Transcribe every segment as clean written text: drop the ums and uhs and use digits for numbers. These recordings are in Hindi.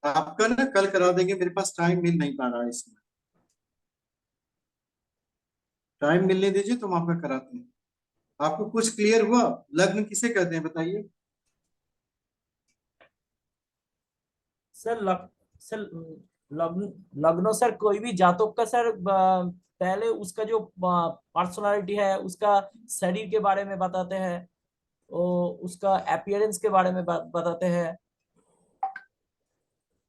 आपका ना कल करा देंगे, मेरे पास टाइम मिल नहीं पा रहा है इसमें। टाइम मिलने दीजिए तो हम आपका कराते हैं। आपको कुछ क्लियर हुआ? लग्न किसे कहते हैं बताइए? सर सर लग्न लग्नो सर कोई भी जातक का सर पहले उसका जो पर्सनालिटी है उसका शरीर के बारे में बताते हैं, उसका अपीयरेंस के बारे में बताते हैं।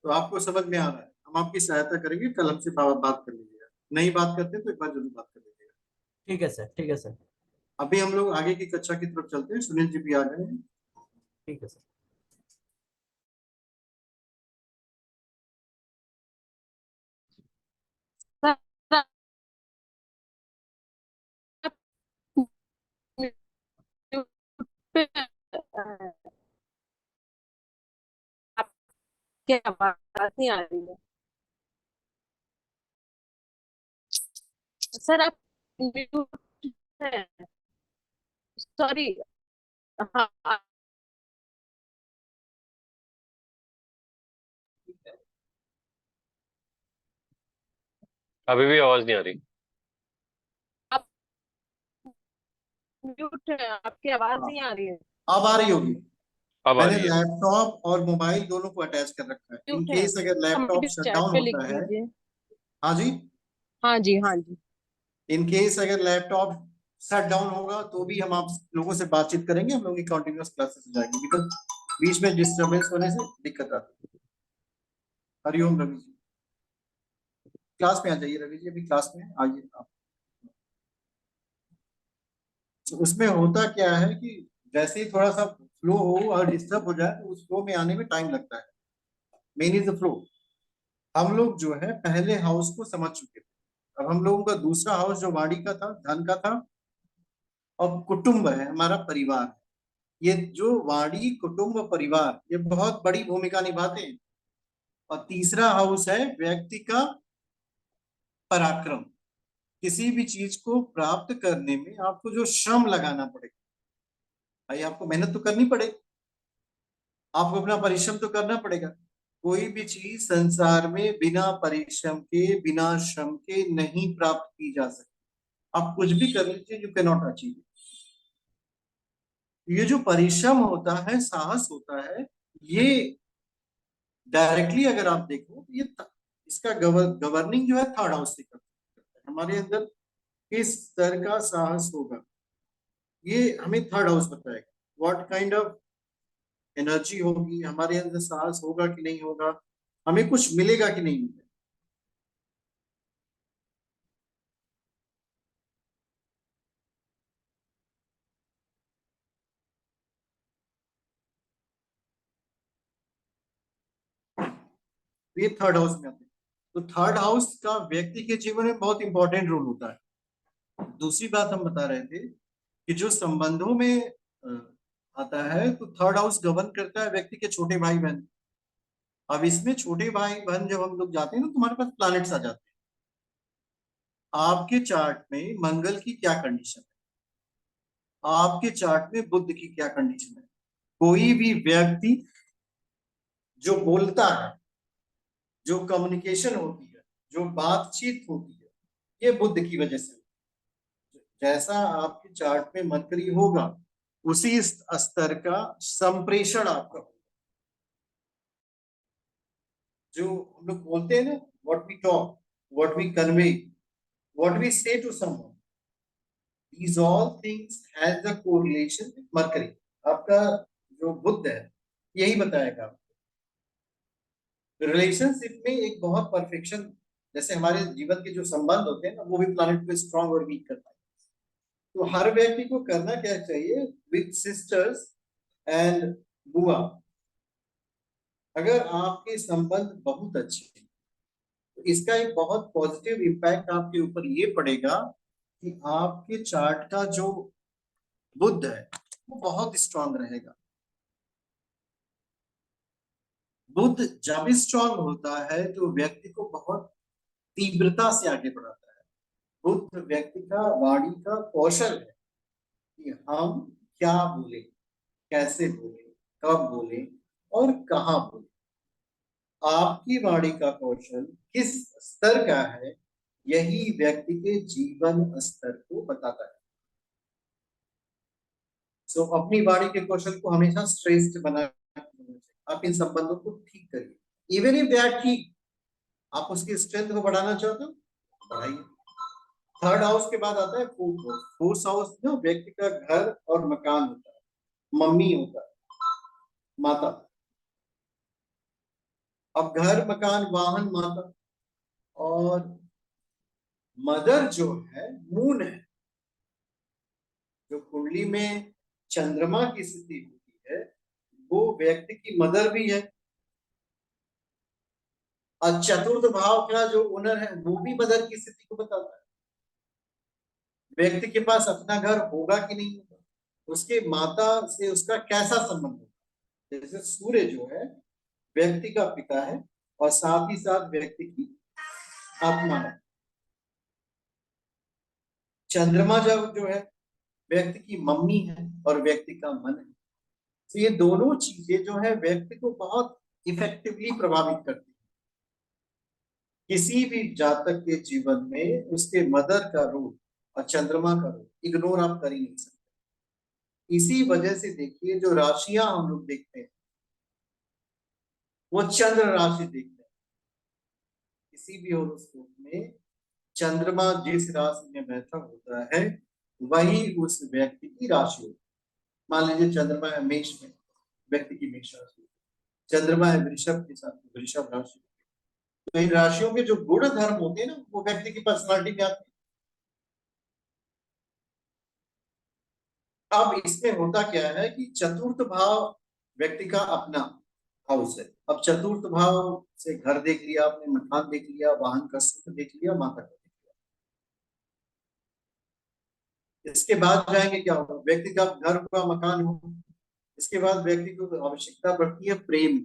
तो आपको समझ में आ रहा है, हम आपकी सहायता करेंगे, कल हमसे बात कर लीजिएगा। नहीं बात करते तो एक बार जरूर बात कर लीजिएगा। ठीक है सर, ठीक है सर। अभी हम लोग आगे की कक्षा की तरफ चलते हैं, सुनील जी भी आ गए हैं। ठीक है सर। सर, आप म्यूट पे आपकी आवाज नहीं आ रही है। सर आप म्यूट है। सॉरी। हाँ। अभी भी आवाज नहीं आ रही। आप म्यूट है, आपकी आवाज हाँ, नहीं आ रही है। अब आ रही होगी। अब आ मैंने रही है। लैपटॉप और मोबाइल दोनों को अटैच कर रखा है, इन म्यूट है, केस अगर laptop comment shut chat down पे लिख होता है। दीजिए। हाँ जी। हाँ जी, हाँ जी। इन केस अगर लैपटॉप शट डाउन होगा तो भी हम आप लोगों से बातचीत करेंगे, हम लोगों की कंटिन्यूअस क्लासेस हो जाएगी, बिकॉज बीच में डिस्टर्बेंस होने से दिक्कत आती है। हरिओम रवि जी, क्लास में आ जाइए। रवि जी अभी क्लास में आइए आप। तो उसमें होता क्या है कि जैसे ही थोड़ा सा फ्लो हो और डिस्टर्ब हो जाए तो उस फ्लो में आने में टाइम लगता है। Main is the flow. हम लोग जो है पहले हाउस को समझ चुके थे, अब हम लोगों का दूसरा हाउस जो वाणी का था, धन का था, अब कुटुंब है, हमारा परिवार है। ये जो वाणी कुटुंब परिवार ये बहुत बड़ी भूमिका निभाते हैं। और तीसरा हाउस है व्यक्ति का पराक्रम। किसी भी चीज को प्राप्त करने में आपको जो श्रम लगाना पड़ेगा, भाई आपको मेहनत तो करनी पड़ेगी, आपको अपना परिश्रम तो करना पड़ेगा। कोई भी चीज संसार में बिना परिश्रम के बिना श्रम के नहीं प्राप्त की जा सकती। आप कुछ भी कर लीजिए, यू कैन नॉट अचीव। ये जो परिश्रम होता है, साहस होता है, ये डायरेक्टली अगर आप देखो तो ये इसका गवर्निंग जो है थर्ड हाउस से करता है। हमारे अंदर किस तरह का साहस होगा ये हमें थर्ड हाउस बताएगा। व्हाट काइंड ऑफ एनर्जी होगी हमारे अंदर, साहस होगा कि नहीं होगा, हमें कुछ मिलेगा कि नहीं मिलेगा। ये थर्ड हाउस में आते हैं। तो थर्ड हाउस का व्यक्ति के जीवन में बहुत इंपॉर्टेंट रोल होता है। दूसरी बात हम बता रहे थे कि जो संबंधों में आता है तो थर्ड हाउस गवर्न करता है व्यक्ति के छोटे भाई बहन। अब इसमें छोटे भाई बहन जब हम लोग जाते हैं ना, तुम्हारे पास प्लैनेट्स आ जाते हैं। आपके चार्ट में मंगल की क्या कंडीशन है, आपके चार्ट में बुध की क्या कंडीशन है। कोई भी व्यक्ति जो बोलता है, जो कम्युनिकेशन होती है, जो बातचीत होती है, ये बुध की वजह से। जैसा आपके चार्ट में मरकरी होगा उसी स्तर का संप्रेषण आपका होगा। जो हम लोग बोलते हैं ना, what we talk, what we convey, what we say to someone, these all things has the correlation with mercury। आपका जो बुध है यही बताएगा। रिलेशनशिप में एक बहुत परफेक्शन, जैसे हमारे जीवन के जो संबंध होते हैं ना, वो भी प्लैनेट को स्ट्रांग और वीक करता है। तो हर व्यक्ति को करना क्या चाहिए विद सिस्टर्स एंड बुआ। अगर आपके संबंध बहुत अच्छे हैं तो इसका एक बहुत पॉजिटिव इम्पैक्ट आपके ऊपर ये पड़ेगा कि आपके चार्ट का जो बुध है वो बहुत स्ट्रांग रहेगा। बुध जब स्ट्रांग होता है तो व्यक्ति को बहुत तीव्रता से आगे बढ़ाता है। बुध व्यक्ति का वाणी का कौशल है कि हम क्या बोले, कैसे बोले, कब बोले और कहाँ बोले। आपकी वाणी का कौशल किस स्तर का है, यही व्यक्ति के जीवन स्तर को बताता है। सो अपनी वाणी के कौशल को हमेशा श्रेष्ठ बनाए रखना चाहिए। आप इन संबंधों को ठीक करिए, इवन इफ दे आर ठीक। आप उसकी स्ट्रेंथ को बढ़ाना चाहते हो, बढ़ाइए। थर्ड हाउस के बाद आता है फोर्थ हाउस। फोर्थ हाउस जो व्यक्ति का घर और मकान होता है, मम्मी होता है, माता। अब घर, मकान, वाहन, माता और मदर जो है मून है। जो कुंडली में चंद्रमा की स्थिति होती है वो व्यक्ति की मदर भी है, और चतुर्थ भाव का जो ओनर है वो भी मदर की स्थिति को बताता है। व्यक्ति के पास अपना घर होगा कि नहीं होगा, उसके माता से उसका कैसा संबंध होगा। जैसे सूर्य जो है व्यक्ति का पिता है और साथ ही साथ व्यक्ति की आत्मा है। चंद्रमा जब जो है व्यक्ति की मम्मी है और व्यक्ति का मन है। तो ये दोनों चीजें जो है व्यक्ति को बहुत इफेक्टिवली प्रभावित करती है। किसी भी जातक के जीवन में उसके मदर का रोल और चंद्रमा का रोल इग्नोर आप कर ही नहीं सकते। इसी वजह से देखिए जो राशियां हम लोग देखते हैं वो चंद्र राशि देखते हैं। किसी भी हॉरोस्कोप में चंद्रमा जिस राशि में बैठा होता है वही उस व्यक्ति की राशि होती है। मान लीजिए चंद्रमा है मेष में, व्यक्ति की मेष राशि। चंद्रमा है वृषभ के साथ, वृषभ राशि। तो इन राशियों के जो गुण धर्म होते हैं ना वो व्यक्ति की पर्सनालिटी में आते हैं। अब इसमें होता क्या है कि चतुर्थ भाव व्यक्ति का अपना हाउस है। अब चतुर्थ भाव से घर देख लिया आपने, मकान देख लिया, वाहन का सुख देख लिया, माता का देख लिया। इसके बाद जाएंगे क्या होगा, व्यक्ति का घर होगा, मकान होगा। इसके बाद व्यक्ति को आवश्यकता पड़ती है प्रेम,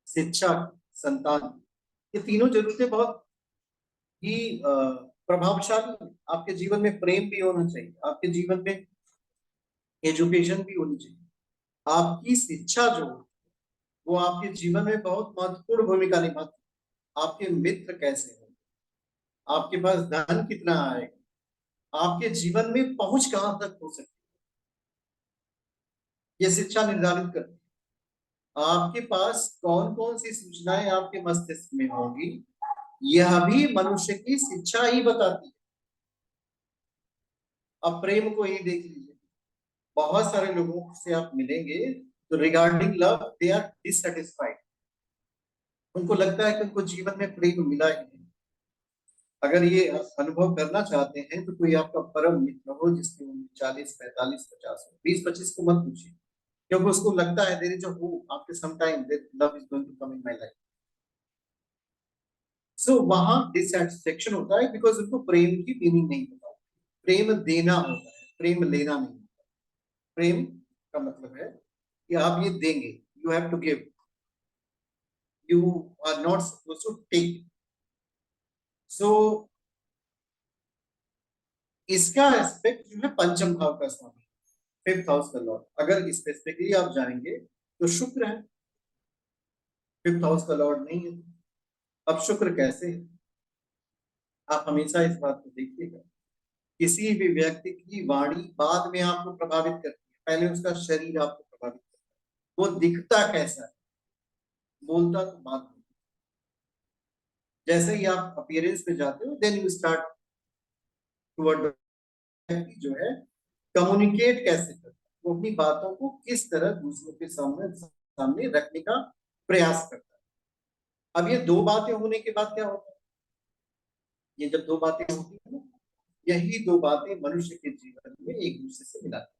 शिक्षा, संतान। ये तीनों जरूरतें बहुत ही प्रभावशाली है। आपके जीवन में प्रेम भी होना चाहिए, आपके जीवन में एजुकेशन भी होनी चाहिए। आपकी शिक्षा जो वो आपके जीवन में बहुत महत्वपूर्ण भूमिका निभाती है। आपके मित्र कैसे हैं, आपके पास धन कितना आएगा, आपके जीवन में पहुंच कहां तक हो सकती है, ये शिक्षा निर्धारित करती है। आपके पास कौन कौन सी सूचनाएं आपके मस्तिष्क में होंगी, यह भी मनुष्य की शिक्षा ही बताती है। अब प्रेम को ही देख लीजिए, बहुत सारे लोगों से आप मिलेंगे तो regarding love they are dissatisfied. उनको लगता है कि उनको जीवन में प्रेम मिला ही नहीं। अगर ये अनुभव करना चाहते हैं तो कोई आपका परम मित्र हो जिसकी उम्र 40, 45, 50 हो, 20, 25 को मत पूछिए, क्योंकि उसको लगता है there is a hope after some time that love is going to come in my life. So वहां डिससेटिस्फैक्शन होता है बिकॉज उनको प्रेम की मीनिंग नहीं पता। प्रेम देना होता है, प्रेम लेना नहीं होता। प्रेम का मतलब है कि आप ये देंगे, you have to give, you are not supposed to take. So इसका एस्पेक्ट जो है पंचम भाव का स्वामी, फिफ्थ हाउस का लॉर्ड। अगर स्पेसिफिकली आप जाएंगे तो शुक्र है, फिफ्थ हाउस का लॉर्ड नहीं है। अब शुक्र कैसे है, आप हमेशा इस बात को देखिएगा। किसी भी व्यक्ति की वाणी बाद में आपको प्रभावित करती है, पहले उसका शरीर आपको प्रभावित करता है। वो दिखता कैसा है, बोलता तो बात नहीं। जैसे ही आप अपीयरेंस पे जाते हो देन यू स्टार्ट टुवर्ड जो है कम्युनिकेट कैसे करता है, वो अपनी बातों को किस तरह दूसरों के सामने सामने रखने का प्रयास करता है। अब ये दो बातें होने के बाद क्या होता है, ये जब दो बातें होती है ना, यही दो बातें मनुष्य के जीवन में एक दूसरे से मिलाती है।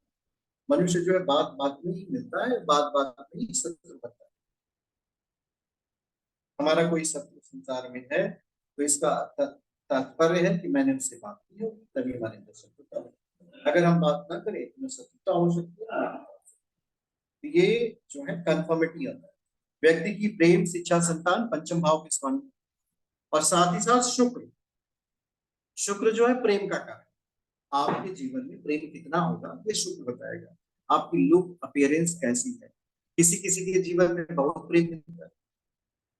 मनुष्य जो है बात बात में ही मिलता है, बात बात में ही शत्रु बनता है। हमारा कोई शत्रु संसार में है तो इसका तात्पर्य है कि मैंने उससे बात की हो तभी हमारे अंदर शत्रुता हो। अगर हम बात ना करें तो शत्रुता हो सकती है। ये जो है कन्फर्मिटी आता है। व्यक्ति की प्रेम, शिक्षा, संतान पंचम भाव के स्वामी, और साथ ही साथ शुक्र। शुक्र जो है प्रेम का कारक। आपके जीवन में प्रेम कितना होगा ये शुक्र बताएगा। आपकी लुक अपीयरेंस कैसी है। किसी किसी के जीवन में बहुत प्रेम मिलता है,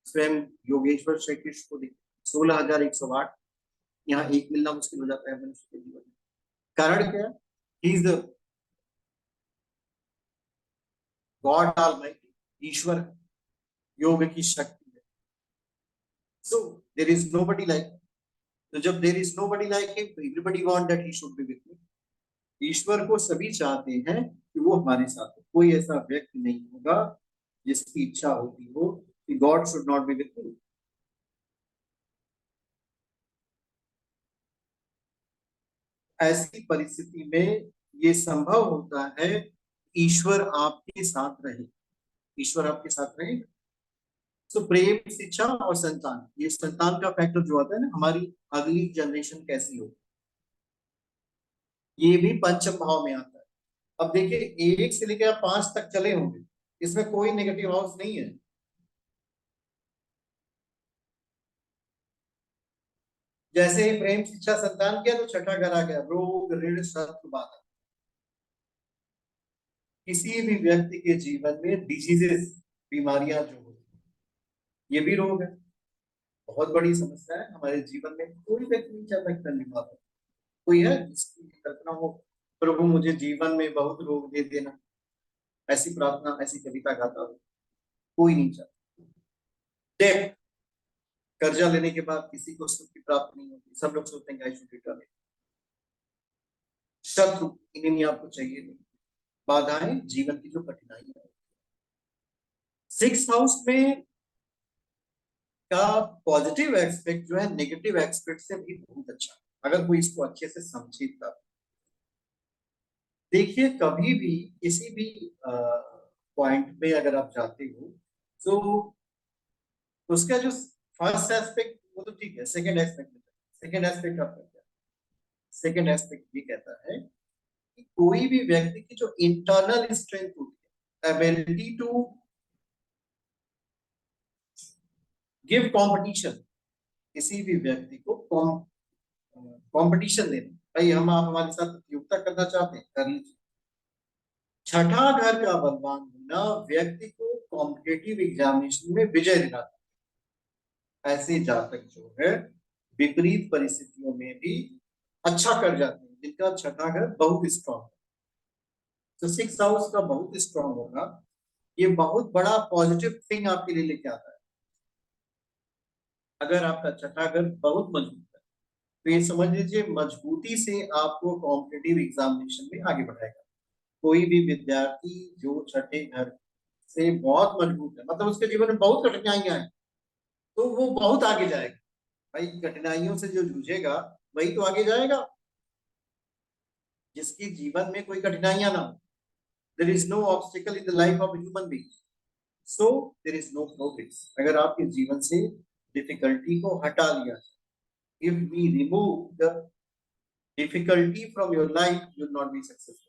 स्वयं योगेश्वर श्री कृष्ण को देखिए, 16,108, यहाँ एक मिलना मुश्किल हो जाता है मनुष्य के जीवन में। कारण क्या है? He is the God almighty, ईश्वर, योग की शक्ति है। So there is nobody like, तो जब there is nobody like him, तो everybody want that he should be with me. ईश्वर को सभी चाहते हैं कि वो हमारे साथ हो। कोई ऐसा व्यक्ति नहीं होगा जिसकी इच्छा होती हो कि God should not be with मी। ऐसी परिस्थिति में ये संभव होता है ईश्वर आपके साथ रहे, ईश्वर आपके साथ रहेगा। तो प्रेम, शिक्षा और संतान, ये संतान का फैक्टर जो आता है ना, हमारी अगली जनरेशन कैसी हो, ये भी पंचम भाव में आता है। अब देखिए 1 से लेकर 5 तक चले होंगे, इसमें कोई नेगेटिव हाउस नहीं है। जैसे ही प्रेम, शिक्षा, संतान किया तो छठा घर आ गया, रोग, ऋण, शत्रु, बाधा। किसी भी व्यक्ति के जीवन में डिजीजेस, बीमारियां जो होती हैं, ये भी रोग है, बहुत बड़ी समस्या है हमारे जीवन में। कोई व्यक्ति नहीं चाहता कि बीमार हो। कोई है जिसकी कल्पना हो, प्रभु मुझे जीवन में बहुत रोग दे देना, ऐसी प्रार्थना, ऐसी कविता गाता हो? कोई नहीं चाहता। डेथ, कर्जा लेने के बाद किसी को सुख की प्राप्ति नहीं होती, सब लोग सोचते हैं आई शुड रिटर्न। शत्रु, इन्हें आपको चाहिए नहीं। बाधाएं, जीवन की जो कठिनाई है। 6th हाउस में का पॉजिटिव एस्पेक्ट जो है नेगेटिव एस्पेक्ट से भी बहुत अच्छा, अगर कोई इसको अच्छे से समझे तब। देखिए कभी भी किसी भी पॉइंट पे अगर आप जाते हो तो उसका जो फर्स्ट एस्पेक्ट वो तो ठीक है, सेकंड एस्पेक्ट आपका क्या? सेकंड एस्पेक्ट ये कहता है कि कोई भी व्यक्ति की जो इंटरनल स्ट्रेंथ होती है, एबिलिटी टू गिव कंपटीशन, किसी भी व्यक्ति को कंपटीशन देना, भाई हम आप हमारे साथ प्रतियोगिता करना चाहते हैं, कर लीजिए। छठा घर का बलवान होना व्यक्ति को कॉम्पिटेटिव एग्जामिनेशन में विजय दिलाता है। ऐसे जातक जो है विपरीत परिस्थितियों में भी अच्छा कर जाते हैं, जिनका छठा घर बहुत स्ट्रॉन्ग है। तो 6th हाउस का बहुत स्ट्रॉन्ग होगा, ये बहुत बड़ा पॉजिटिव थिंग आपके लिए लेके आता है। अगर आपका छठा घर बहुत मजबूत है तो ये समझ लीजिए मजबूती से आपको कॉम्पिटेटिव एग्जामिनेशन में आगे बढ़ाएगा। कोई भी विद्यार्थी जो छठे घर से बहुत मजबूत है, मतलब उसके जीवन में बहुत कठिनाइयां हैं, तो वो बहुत आगे जाएगा। भाई कठिनाइयों से जो जूझेगा वही तो आगे जाएगा। जिसके जीवन में कोई कठिनाइयां ना हो, there is no obstacle in the life of human being, so there is no progress. अगर आपके जीवन से डिफिकल्टी को हटा लिया, if we remove the difficulty from your life, you will not be successful.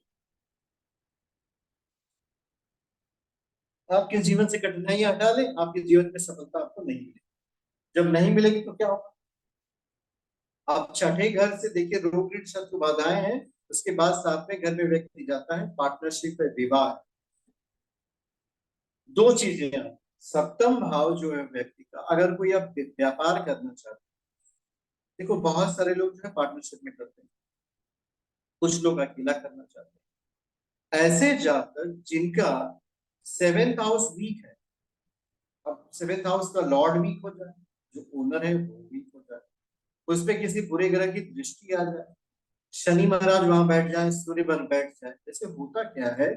आपके जीवन से कठिनाइयां हटा ले, आपके जीवन में सफलता आपको नहीं मिलेगी। जब नहीं मिलेगी तो क्या होगा? आप छठे घर से देखिए रोग, ऋण, शत्रु, बाधाएं हैं, उसके बाद 7वें घर में व्यक्ति जाता है, पार्टनरशिप है, विवाह। दो चीजें हैं। सप्तम भाव जो है व्यक्ति का, अगर कोई आप व्यापार करना चाहते हैं, देखो बहुत सारे लोग जो है पार्टनरशिप में करते हैं, कुछ लोग अकेला करना चाहते हैं। ऐसे जातक जिनका 7th हाउस वीक है, अब 7th हाउस का लॉर्ड वीक हो जाए, जो ओनर है वो वीक हो जाए, उस पे किसी बुरे ग्रह की दृष्टि आ जाए, शनि महाराज वहां बैठ जाए, सूर्य पर बैठ जाए, जैसे होता क्या है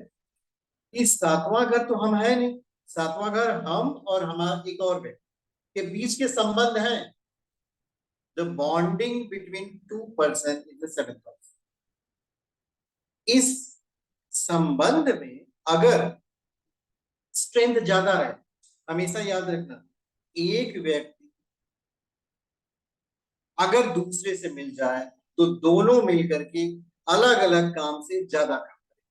कि 7वां घर तो हम है नहीं, 7वां घर हम और हमारा एक और व्यक्ति के बीच के संबंध है। The bonding between 2 person in the 7th house. इस संबंध में अगर स्ट्रेंथ ज्यादा है, हमेशा याद रखना, एक व्यक्ति अगर दूसरे से मिल जाए तो दोनों मिलकर के अलग अलग काम से ज्यादा काम करें।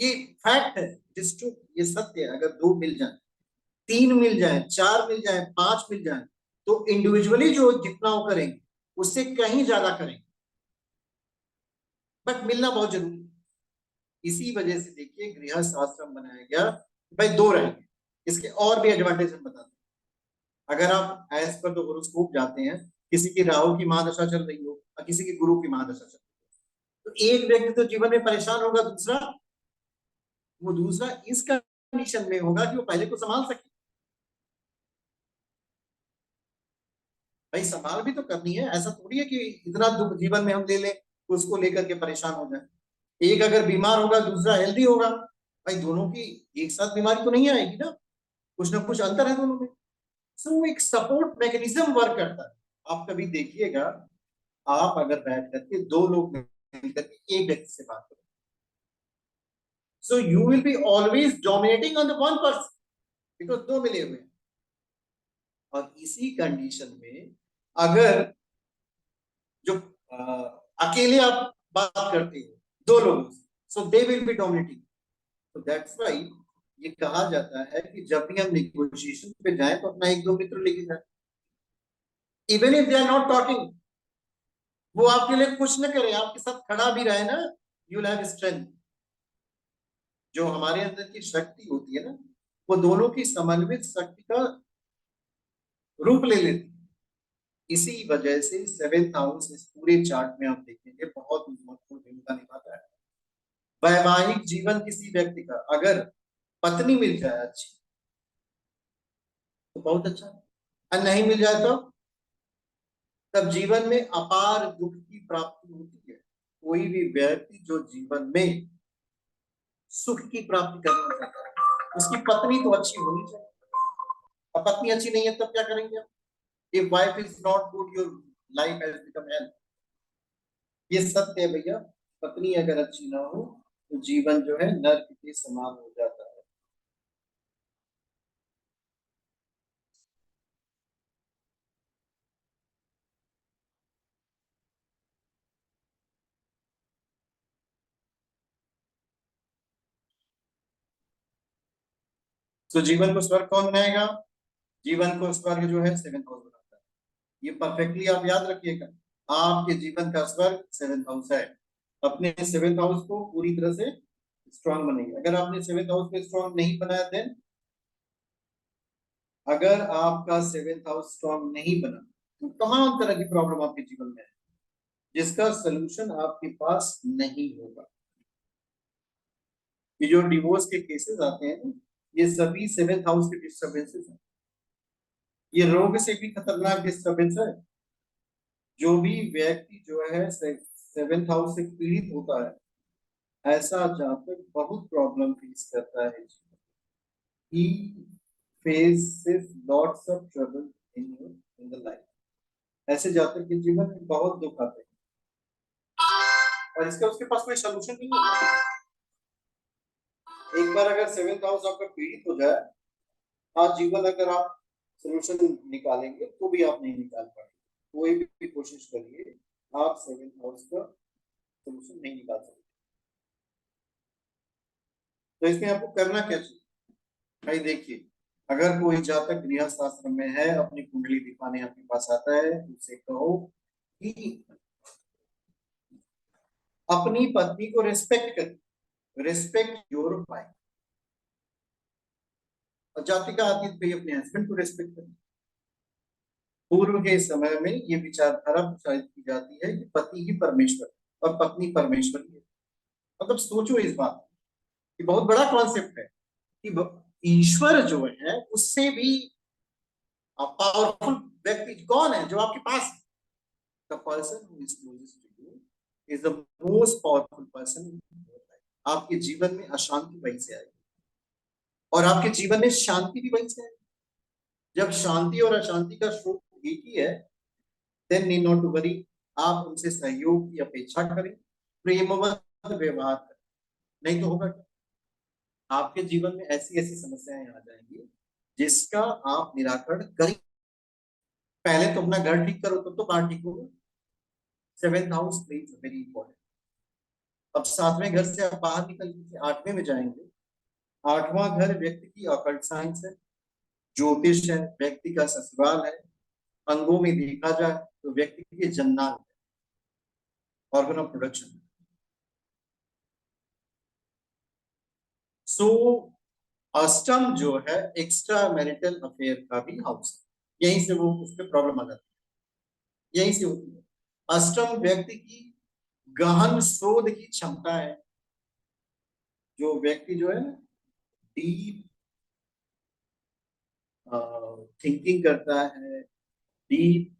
ये फैक्ट है, ये सत्य है। अगर 2 मिल जाए, 3 मिल जाए, 4 मिल जाए, 5 मिल जाए, तो इंडिविजुअली जो जितना वो करेंगे उससे कहीं ज्यादा करेंगे, बट मिलना बहुत जरूरी है। इसी वजह से देखिए गृहस्थ आश्रम बनाया गया, भाई 2 रहेंगे, इसके और भी एडवांटेज हम बताते हैं। अगर आप एज पर द होरोस्कोप जाते हैं, किसी की राहु की महादशा चल रही हो और किसी की गुरु की महादशा चल रही हो, तो एक व्यक्ति तो जीवन में परेशान होगा, दूसरा इस कंडीशन में होगा कि वो पहले को संभाल सके। भाई संभाल भी तो करनी है, ऐसा थोड़ी है कि इतना दुख जीवन में हम ले लें उसको लेकर के परेशान हो जाए। एक अगर बीमार होगा, दूसरा हेल्दी होगा, भाई दोनों की एक साथ बीमारी तो नहीं आएगी ना, कुछ ना कुछ अंतर है दोनों में। सो एक सपोर्ट मैकेनिज्म वर्क करता है। आप कभी देखिएगा, आप अगर बैठ करके दो लोग मिलकर के एक व्यक्ति से बात करें, so you will be always dominating on the one person, because दो मिले हुए हैं। और इसी कंडीशन में अगर जो अकेले आप बात करते हो दो लोगों से, सो दे विल बी डोमिनेटिंग। तो दैट्स व्हाई ये कहा जाता है कि जब भी हम नेगोशिएशन पे जाएं तो अपना एक दो मित्र लेके जाए, even if they are not talking, वो आपके लिए कुछ न करे, आपके साथ खड़ा भी रहे ना, यू विल हैव स्ट्रेंथ। जो हमारे अंदर की शक्ति होती है ना, वो दोनों की समन्वित शक्ति का रूप ले लेती है। इसी वजह से सेवेंथ हाउस इस पूरे चार्ट में आप देखेंगे बहुत महत्वपूर्ण भूमिका निभाता है। वैवाहिक जीवन किसी व्यक्ति का अगर पत्नी मिल जाए अच्छी तो बहुत अच्छा, और नहीं मिल जाए तो तब जीवन में अपार दुख की प्राप्ति होती है। कोई भी व्यक्ति जो जीवन में सुख की प्राप्ति करना चाहता है, उसकी पत्नी तो अच्छी होनी चाहिए। अब पत्नी अच्छी नहीं है तब क्या करेंगे आप? If wife is not good, your life has become hell. ये सत्य है भैया, पत्नी अगर अच्छी ना हो तो जीवन जो है नर्क के समान हो जाता है। तो जीवन को स्वर्ग कौन बनाएगा? जीवन को स्वर्ग जो है सेवेंथ हाउस बनाता है। ये परफेक्टली आप याद रखिएगा, आपके जीवन का स्वर्ग सेवेंथ हाउस है। अपने सेवेंथ हाउस को पूरी तरह से स्ट्रांग बनेगा। अगर आपने सेवेंथ हाउस को स्ट्रांग नहीं बनाया, देन अगर आपका सेवेंथ हाउस स्ट्रांग नहीं बना तो तमाम तरह की प्रॉब्लम आपके जीवन में है, जिसका सोल्यूशन आपके पास नहीं होगा। ये जो डिवोर्स के केसेस आते हैं, ये सभी सेवेंथ हाउस के डिस्टर्बेंसेस हैं। ये रोग से भी खतरनाक डिस्टर्बेंस है। जो भी व्यक्ति जो है सेवेंथ हाउस से पीड़ित होता है, ऐसा जातक बहुत प्रॉब्लम फेस करता है। He faces lots of trouble in the life. ऐसे जातक के जीवन में बहुत दुख आते हैं और इसका उसके पास कोई सलूशन नहीं होता। एक बार अगर सेवेंथ हाउस आपका पीड़ित हो जाए, आज जीवन अगर आप सलूशन निकालेंगे तो भी आप नहीं निकाल पाएंगे। कोई भी कोशिश करिए, आप सेवेंथ हाउस का सलूशन नहीं निकाल सकते। तो इसमें आपको करना क्या चाहिए भाई? देखिए, अगर कोई जातक गृहस्थ आश्रम में है, अपनी कुंडली दिखाने आपके पास आता है, उसे कहो कि अपनी पत्नी को रिस्पेक्ट कर, रिस्पेक्ट योर वाइफ। और जातिका आती है भाई अपने हस्बैंड को रिस्पेक्ट कर। पूर्व के समय में ये विचारधारा प्रसारित की जाती है कि पति ही परमेश्वर और पत्नी परमेश्वर ही है। मतलब सोचो इस बात कि बहुत बड़ा कॉन्सेप्ट है कि ईश्वर जो है उससे भी पावरफुल व्यक्ति कौन है? जो आपके पास है। The person who is closest to you is the most powerful person in your life. आपके जीवन में अशांति वहीं से आएगी और आपके जीवन में शांति भी वहीं से आएगी। जब शांति और अशांति का स्रोत एक ही है, then need not to worry। आप उनसे सहयोग की अपेक्षा करें, प्रेमवत व्यवहार करें, नहीं तो होगा क्या? आपके जीवन में ऐसी ऐसी समस्याएं आ जाएंगी जिसका आप निराकरण करें। पहले तो अपना घर ठीक करो, तब तो बाहर ठीक होगा। Seventh house plays very important. अब 7वें घर से आप बाहर निकल के 8वें में जाएंगे। 8वां घर व्यक्ति की ऑकल्ट साइंस है, ज्योतिष है, व्यक्ति का ससुराल है। अंगों में देखा जाए तो व्यक्ति के जन्नांग है, ऑर्गन ऑफ प्रोडक्शन। सो अष्टम जो है एक्स्ट्रा मैरिटल अफेयर का भी हाउस है, यहीं से वो उस पर प्रॉब्लम आ जाती है, यहीं से होती है। अष्टम व्यक्ति की गहन शोध की क्षमता है, जो व्यक्ति जो है ना डीप थिंकिंग करता है, डीप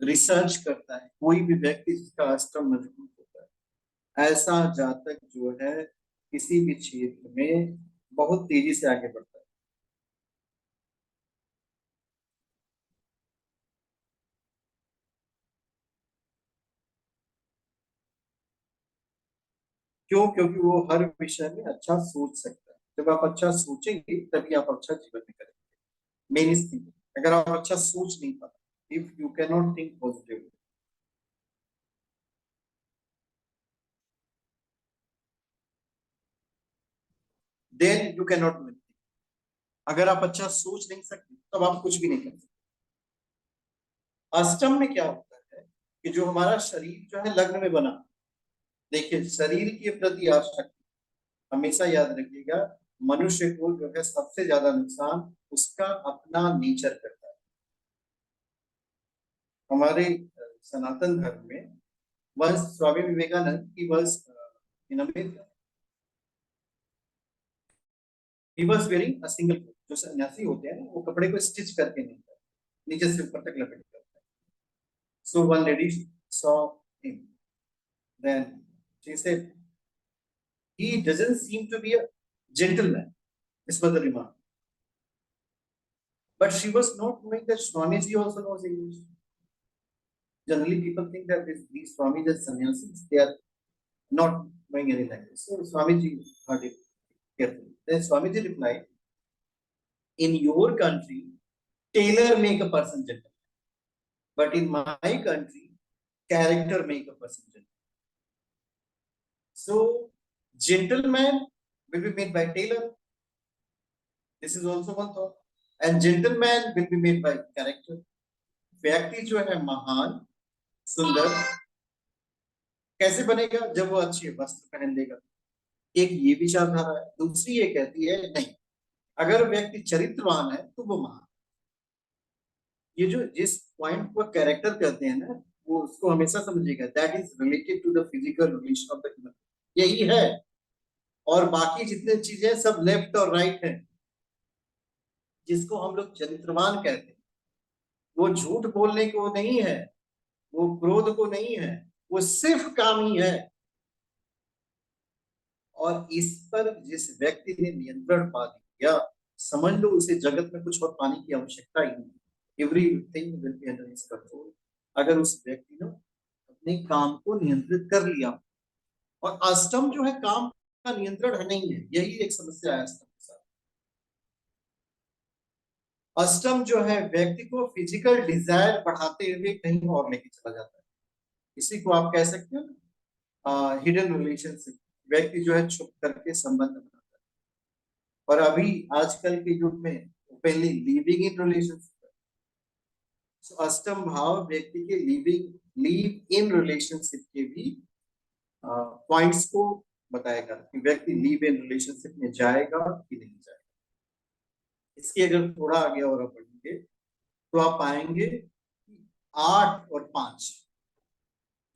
रिसर्च करता है, कोई भी व्यक्ति जिसका अष्टम मजबूत होता है, ऐसा जातक जो है किसी भी क्षेत्र में बहुत तेजी से आगे बढ़ता है। क्यों? क्योंकि वो हर विषय में अच्छा सोच सकता है। जब आप अच्छा सोचेंगे तभी आप अच्छा जीवन में करेंगे। मेन थिंग, अगर आप अच्छा सोच नहीं पाते, if you can not think positive, then you can not do anything. अगर आप अच्छा सोच नहीं सकते तब आप कुछ भी नहीं कर सकते। अष्टम में क्या होता है कि जो हमारा शरीर जो है लग्न में बना, देखिए शरीर के प्रति आसक्ति, हमेशा याद रखिएगा, मनुष्य को जो है सबसे ज्यादा नुकसान उसका अपना नेचर करता है। हमारे सनातन धर्म में वह स्वामी विवेकानंद की was in America, he was wearing a single cloth. जो सन्यासी होते हैं ना वो कपड़े को स्टिच करके नहीं करते, नीचे से ऊपर तक लपेट करते हैं। So one lady saw him, then she said he doesn't seem to be a gentleman. This was the remark. But she was not knowing that Swamiji also knows English. Generally, people think that these Swamis are sannyasis, they are not knowing any language. So Swamiji heard it carefully. Then Swamiji replied, in your country, tailor make a person gentleman. But in my country, character make a person gentleman. So, gentleman will be made by tailor. This is also one thought. And gentleman will be made by character. व्यक्ति जो है महान सुंदर कैसे बनेगा? जब वो अच्छे वस्त्र पहन लेगा। एक ये विचारधारा है। दूसरी ये कहती है नहीं, अगर व्यक्ति चरित्रवान है तो वो महान। ये जो जिस पॉइंट को कैरेक्टर कहते हैं ना, वो उसको हमेशा समझिएगा, that is related to the physical relation of the human, यही है। और बाकी जितने चीजें सब लेफ्ट और राइट है। जिसको हम लोग चरित्रवान कहते हैं, वो झूठ बोलने को नहीं है, वो क्रोध को नहीं है, वो सिर्फ काम ही है। और इस पर जिस व्यक्ति ने नियंत्रण पा लिया, समझ लो उसे जगत में कुछ और पाने की आवश्यकता ही नहीं। Everything will be under his control. अगर उस व्यक्ति ने अपने काम को नियंत्रित कर लिया। और अष्टम जो है काम का नियंत्रण है नहीं है, यही एक समस्या है अष्टम के साथ। अष्टम जो है व्यक्ति को फिजिकल डिजायर बढ़ाते हुए कहीं और लेके चला जाता है। इसी को आप कह सकते हो हिडन रिलेशनशिप। व्यक्ति जो है छुप करके संबंध बनाता है। और अभी आजकल के युग में ओपनली लिविंग इन रिलेशनशिप। अष्टम भाव व्यक्ति के लिव इन रिलेशनशिप के भी पॉइंट्स को बताएगा कि व्यक्ति लिव इन रिलेशनशिप में जाएगा कि नहीं जाएगा। इसके अगर थोड़ा आगे और आप बढ़ेंगे तो आप पाएंगे 8 और 5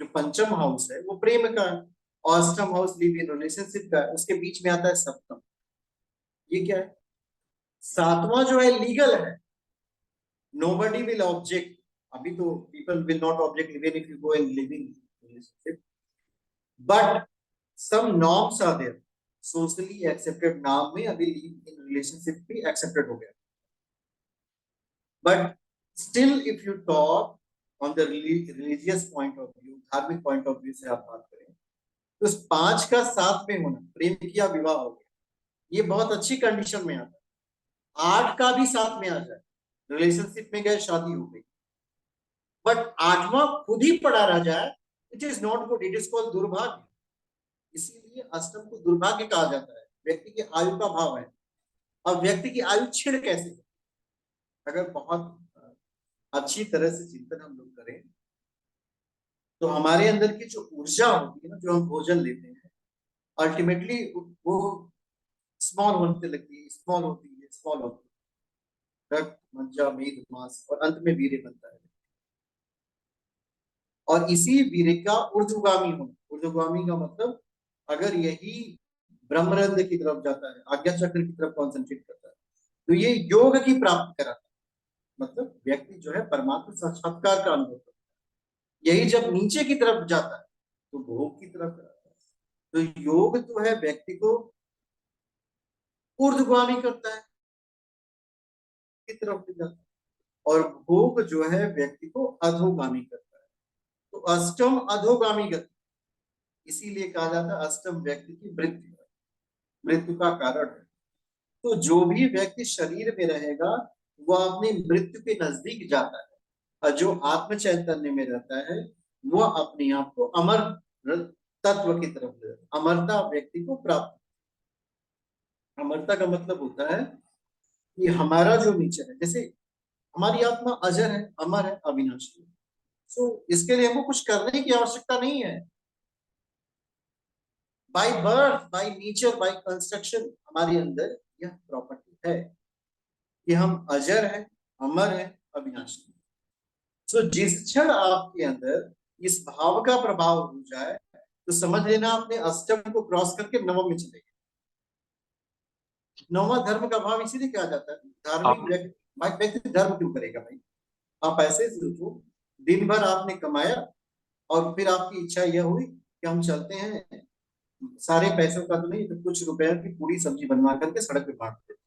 जो पंचम हाउस है वो प्रेम का है, और अष्टम हाउस लिव इन रिलेशनशिप का है। उसके बीच में आता है सप्तम। ये क्या है? सातवां जो है लीगल है। Nobody will object. अभी तो people will not object even if you go in living relationship, but some norms are there. Socially accepted नाम में अभी लिव इन रिलेशनशिप भी एक्सेप्टेड हो गया। But still if you talk on the religious point of view, धार्मिक पॉइंट ऑफ व्यू से आप बात करें तो 5 का 7 में होना, प्रेम किया विवाह हो गया, ये बहुत अच्छी कंडीशन में आता है। 8 का भी 7 में आ जाए, रिलेशनशिप में गए, शादी हो गई, बट 8वां खुद ही पड़ा रह जाए, it is not good, it is called दुर्भाग्य। इसीलिए अष्टम को दुर्भाग्य कहा जाता है। व्यक्ति की आयु का भाव है। अब व्यक्ति की आयु छिड़ कैसे? अगर बहुत अच्छी तरह से चिंतन हम लोग करें तो हमारे अंदर की जो ऊर्जा होती है ना, जो हम भोजन लेते हैं, अल्टीमेटली वो स्मॉल होने लगती है, स्मॉल होती है, स्मॉल होती है, रक्त मज्जा मेद मांस, और अंत में वीर्य बनता है। और इसी वीर्य का ऊर्ध्वगामी होना, ऊर्ध्वगामी का मतलब अगर यही ब्रह्मरंध्र की तरफ जाता है, आज्ञा चक्र की तरफ कॉन्सेंट्रेट करता है, तो ये योग की प्राप्ति कराता है। मतलब व्यक्ति जो है परमात्मा साक्षात्कार का अनुभव करता है। यही जब नीचे की तरफ जाता है तो भोग की तरफ कराता है। तो योग जो है व्यक्ति को ऊर्ध्वगामी करता है, की तरफ ले जाता है, और भोग जो है व्यक्ति को अधोगामी करता है। तो अष्टम अधोगामी गति, इसीलिए कहा जाता है अष्टम व्यक्ति की मृत्यु है, मृत्यु का कारण है। तो जो भी व्यक्ति शरीर में रहेगा वह अपनी मृत्यु के नजदीक जाता है, और जो आत्म चैतन्य में रहता है वह अपने आप को अमर तत्व की तरफ ले जाता है। अमरता व्यक्ति को प्राप्त, अमरता का मतलब होता है कि हमारा जो नेचर है, जैसे हमारी आत्मा अजर है, अमर है, अविनाशी है। सो इसके लिए हमको कुछ करने की आवश्यकता नहीं है। By birth, by nature, by construction हमारे अंदर यह प्रॉपर्टी है कि हम अजर हैं, अमर हैं, अविनाशी हैं। सो जिस क्षण आपके अंदर इस भाव का प्रभाव हो जाए तो समझ लेना आपने अष्टम को क्रॉस करके नवम में चले गए। नौवां धर्म का भाव इसीलिए कहा जाता है। धार्मिक व्यक्ति धर्म क्यों करेगा भाई? आप ऐसे सोचो, दिन भर आपने कमाया और फिर आपकी इच्छा यह हुई कि हम चलते हैं, सारे पैसों का तो नहीं तो कुछ रुपए की पूरी सब्जी बनवा करके सड़क पे बांट देते हैं।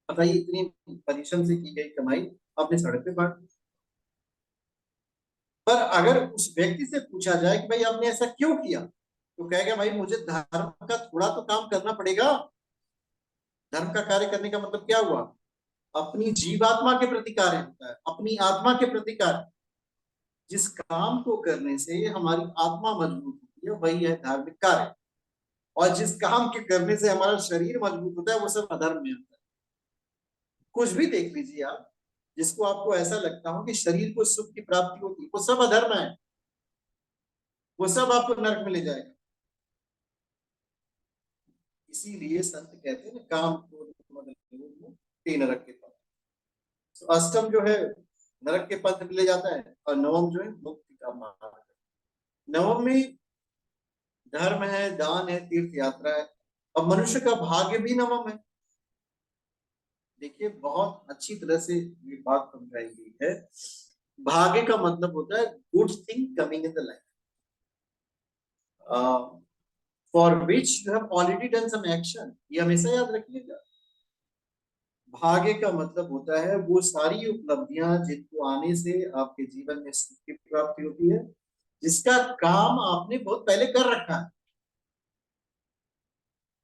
बताइए, इतनी परिश्रम से की गई कमाई आपने सड़क पे बांट दी। पर अगर उस व्यक्ति से पूछा जाए कि भाई आपने ऐसा क्यों किया, तो कहेगा भाई मुझे धर्म का थोड़ा तो काम करना पड़ेगा। धर्म का कार्य करने का मतलब क्या हुआ? अपनी जीवात्मा के प्रति कार्य होता है, अपनी आत्मा के प्रति कार्य। जिस काम को करने से हमारी आत्मा मजबूत होती है वही है धार्मिक कार्य, और जिस काम के करने से हमारा शरीर मजबूत होता है वो सब अधर्म में आता है। कुछ भी देख लीजिए आप, जिसको आपको ऐसा लगता हो कि शरीर को सुख की प्राप्ति होती है, वो सब अधर्म है, वो सब आपको नरक में ले जाएगा। इसीलिए संत कहते हैं ना, काम क्रोध मद लोभ तीन नरक के पथ। तो अष्टम जो है नरक के पथ में ले जाता है, और नवम जो है मुक्ति का मार्ग है। नवम में धर्म है, दान है, तीर्थ यात्रा है। अब मनुष्य का भाग्य भी नवम है। देखिए बहुत अच्छी तरह से ये बात समझाई गई है। भाग्य का मतलब होता है good thing coming in the life for which you have already done some action. ये हमेशा याद रखिएगा। भाग्य का मतलब होता है वो सारी उपलब्धियां जिनको आने से आपके जीवन में सुख की प्राप्ति होती है, जिसका काम आपने बहुत पहले कर रखा है।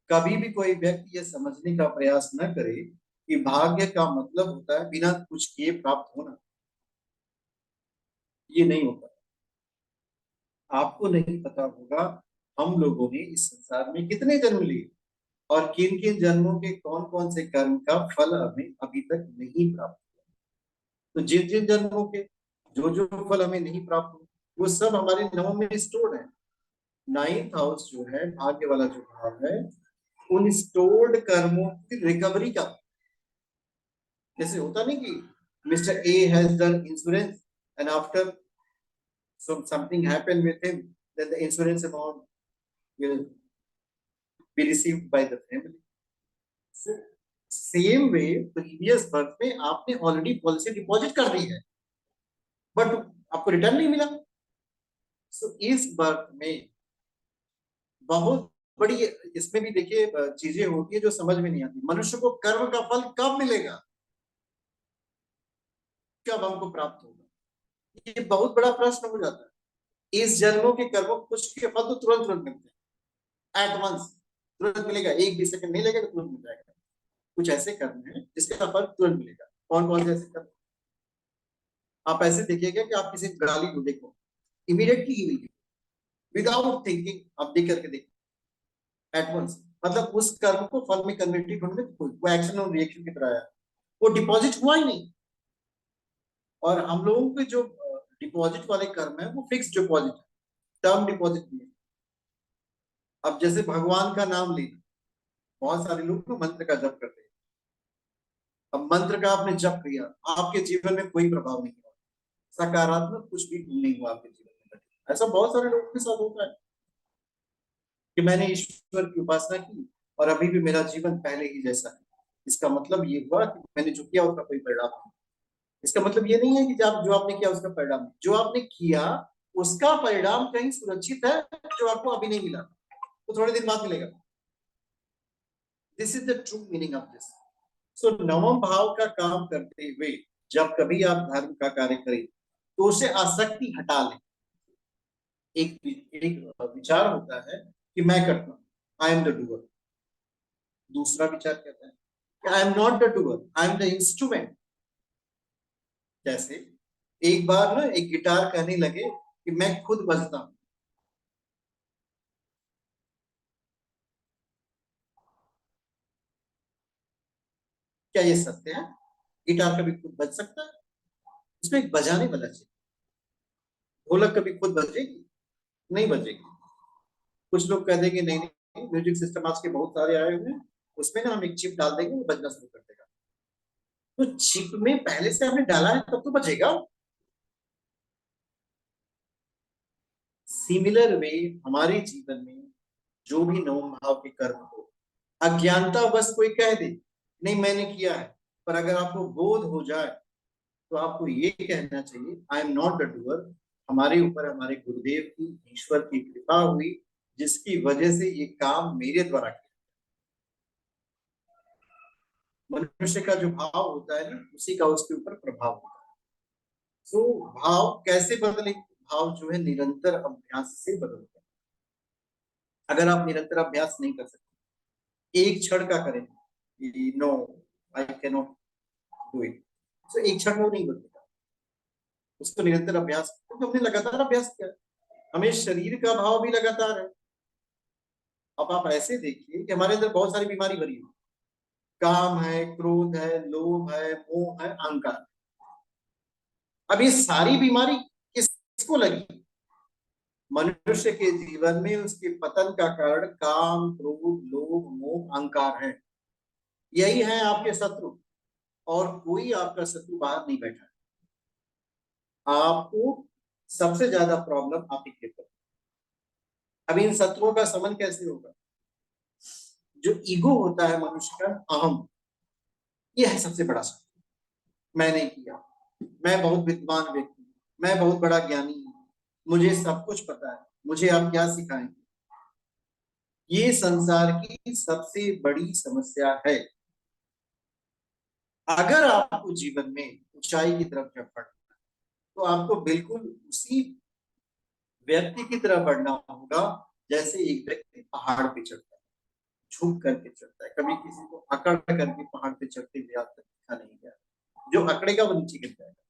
कभी भी कोई व्यक्ति यह समझने का प्रयास न करे कि भाग्य का मतलब होता है बिना कुछ किए प्राप्त होना, ये नहीं होता। आपको नहीं पता होगा हम लोगों ने इस संसार में कितने जन्म लिए और किन किन जन्मों के कौन कौन से कर्म का फल हमें अभी तक नहीं प्राप्त हुआ। तो जिन जिन जन्मों के जो जो फल हमें नहीं प्राप्त हुए वो सब हमारे नवम में स्टोर्ड है। नाइन्थ हाउस जो है भाग्य वाला जो भाव है, उन स्टोर्ड कर्मों की रिकवरी का, जैसे होता नहीं कि mister A has done insurance and after something happened with him, then the insurance amount will be received by the family. So same way previous birth में आपने ऑलरेडी पॉलिसी डिपॉजिट कर दी है बट आपको रिटर्न नहीं मिला। सो इस बर्थ में बहुत बड़ी, इसमें भी देखिए चीजें होती है जो समझ में नहीं आती। मनुष्य को कर्म का फल कब मिलेगा, कब हमको प्राप्त होगा, ये बहुत बड़ा प्रश्न हो जाता है। इस जन्मों के कर्मों कुछ के फल तो तुरंत तुरंत मिलते हैं, एट वंस तुरंत मिलेगा, एक भी सेकंड नहीं लगेगा तो तुरंत मिल जाएगा। कुछ ऐसे कर्म है जिसका फल तुरंत मिलेगा। कौन कौन से ऐसे कर्म? आप ऐसे देखिएगा कि आप किसी गाली को देखो, इमीडिएटली विदाउट थिंकिंग आप देख करके देखो एट वंस, मतलब उस कर्म को फल में कन्वर्टेड होने में वो एक्शन और रिएक्शन की तरह है, वो डिपॉजिट हुआ ही नहीं। और हम लोगों के जो डिपॉजिट वाले कर्म है वो फिक्स डिपॉजिट है, टर्म डिपॉजिट नहीं है। अब जैसे भगवान का नाम लेना, बहुत सारे लोग तो मंत्र का जप करते हैं। अब मंत्र का आपने जप किया, आपके जीवन में कोई प्रभाव नहीं हुआ, सकारात्मक कुछ भी नहीं हुआ आपके जीवन में। ऐसा बहुत सारे लोगों के साथ होता है कि मैंने ईश्वर की उपासना की और अभी भी मेरा जीवन पहले ही जैसा है। इसका मतलब ये हुआ कि मैंने जो किया उसका कोई परिणाम नहीं। इसका मतलब ये नहीं है कि जो आपने किया उसका परिणाम नहीं। जो आपने किया उसका परिणाम कहीं सुरक्षित है, जो आपको अभी नहीं मिला तो थोड़े दिन बाद मिलेगा। This is the true meaning of this. So नवम भाव का काम करते हुए जब कभी आप धर्म का कार्य करें तो उसे आसक्ति हटा लें। एक विचार होता है कि मैं करता हूं, आई एम द डूअर। दूसरा विचार कहता है कि I am not the doer, I am the instrument. जैसे एक बार ना एक गिटार कहने लगे कि मैं खुद बजता हूं। क्या ये सत्य है? गिटार कभी खुद बज सकता है? उसमें एक बजाने वाला चाहिए। ढोलक कभी खुद बजेगी? नहीं बजेगी। कुछ लोग कह देंगे नहीं नहीं, म्यूजिक सिस्टम आज के बहुत सारे आए हुए हैं, उसमें ना हम एक चिप डाल देंगे, वो बजना शुरू कर देगा। तो चिप में पहले से हमने डाला है तब तो बजेगा। सिमिलर वे हमारे जीवन में जो भी नवम भाव के कर्म हो, अज्ञानता बस कोई कह दे नहीं मैंने किया है, पर अगर आपको बोध हो जाए तो आपको ये कहना चाहिए I am not the doer. हमारे ऊपर हमारे गुरुदेव की, ईश्वर की कृपा हुई, जिसकी वजह से ये काम मेरे द्वारा किया। मनुष्य का जो भाव होता है ना, उसी का उसके ऊपर प्रभाव होता है। तो भाव कैसे बदले? भाव जो है निरंतर अभ्यास से बदलते हैं। अगर आप निरंतर अभ्यास नहीं कर सकते, एक क्षण का करें, no I can not do it, तो एक क्षण में वो नहीं बदलेगा। उसको निरंतर अभ्यास, क्योंकि हमने लगातार अभ्यास किया, हमें शरीर का भाव भी लगातार है। अब आप ऐसे देखिए कि हमारे अंदर बहुत सारी बीमारी भरी है, काम है, क्रोध है, लोभ है, मोह है, अहंकार। अब ये सारी बीमारी किसको लगी? मनुष्य के जीवन में उसके पतन का कारण काम, क्रोध, लोभ, मोह, अहंकार है। यही है आपके शत्रु, और कोई आपका शत्रु बाहर नहीं बैठा है। आपको सबसे ज्यादा प्रॉब्लम आप ही के ऊपर। अब इन शत्रुओं का समन कैसे होगा? जो ईगो होता है मनुष्य का, अहम, यह है सबसे बड़ा शत्रु। मैंने किया, मैं बहुत विद्वान व्यक्ति, मैं बहुत बड़ा ज्ञानी हूं, मुझे सब कुछ पता है, मुझे आप क्या सिखाएंगे। ये संसार की सबसे बड़ी समस्या है। अगर आपको जीवन में ऊंचाई की तरफ जब बढ़ना है तो आपको बिल्कुल उसी व्यक्ति की तरह बढ़ना होगा जैसे एक व्यक्ति पहाड़ पे चढ़ता है, झुक करके चढ़ता है। कभी किसी को अकड़ करके पहाड़ पे चढ़ते हुए आज तक देखा नहीं गया। जो अकड़ेगा वो नीचे गिर जाएगा।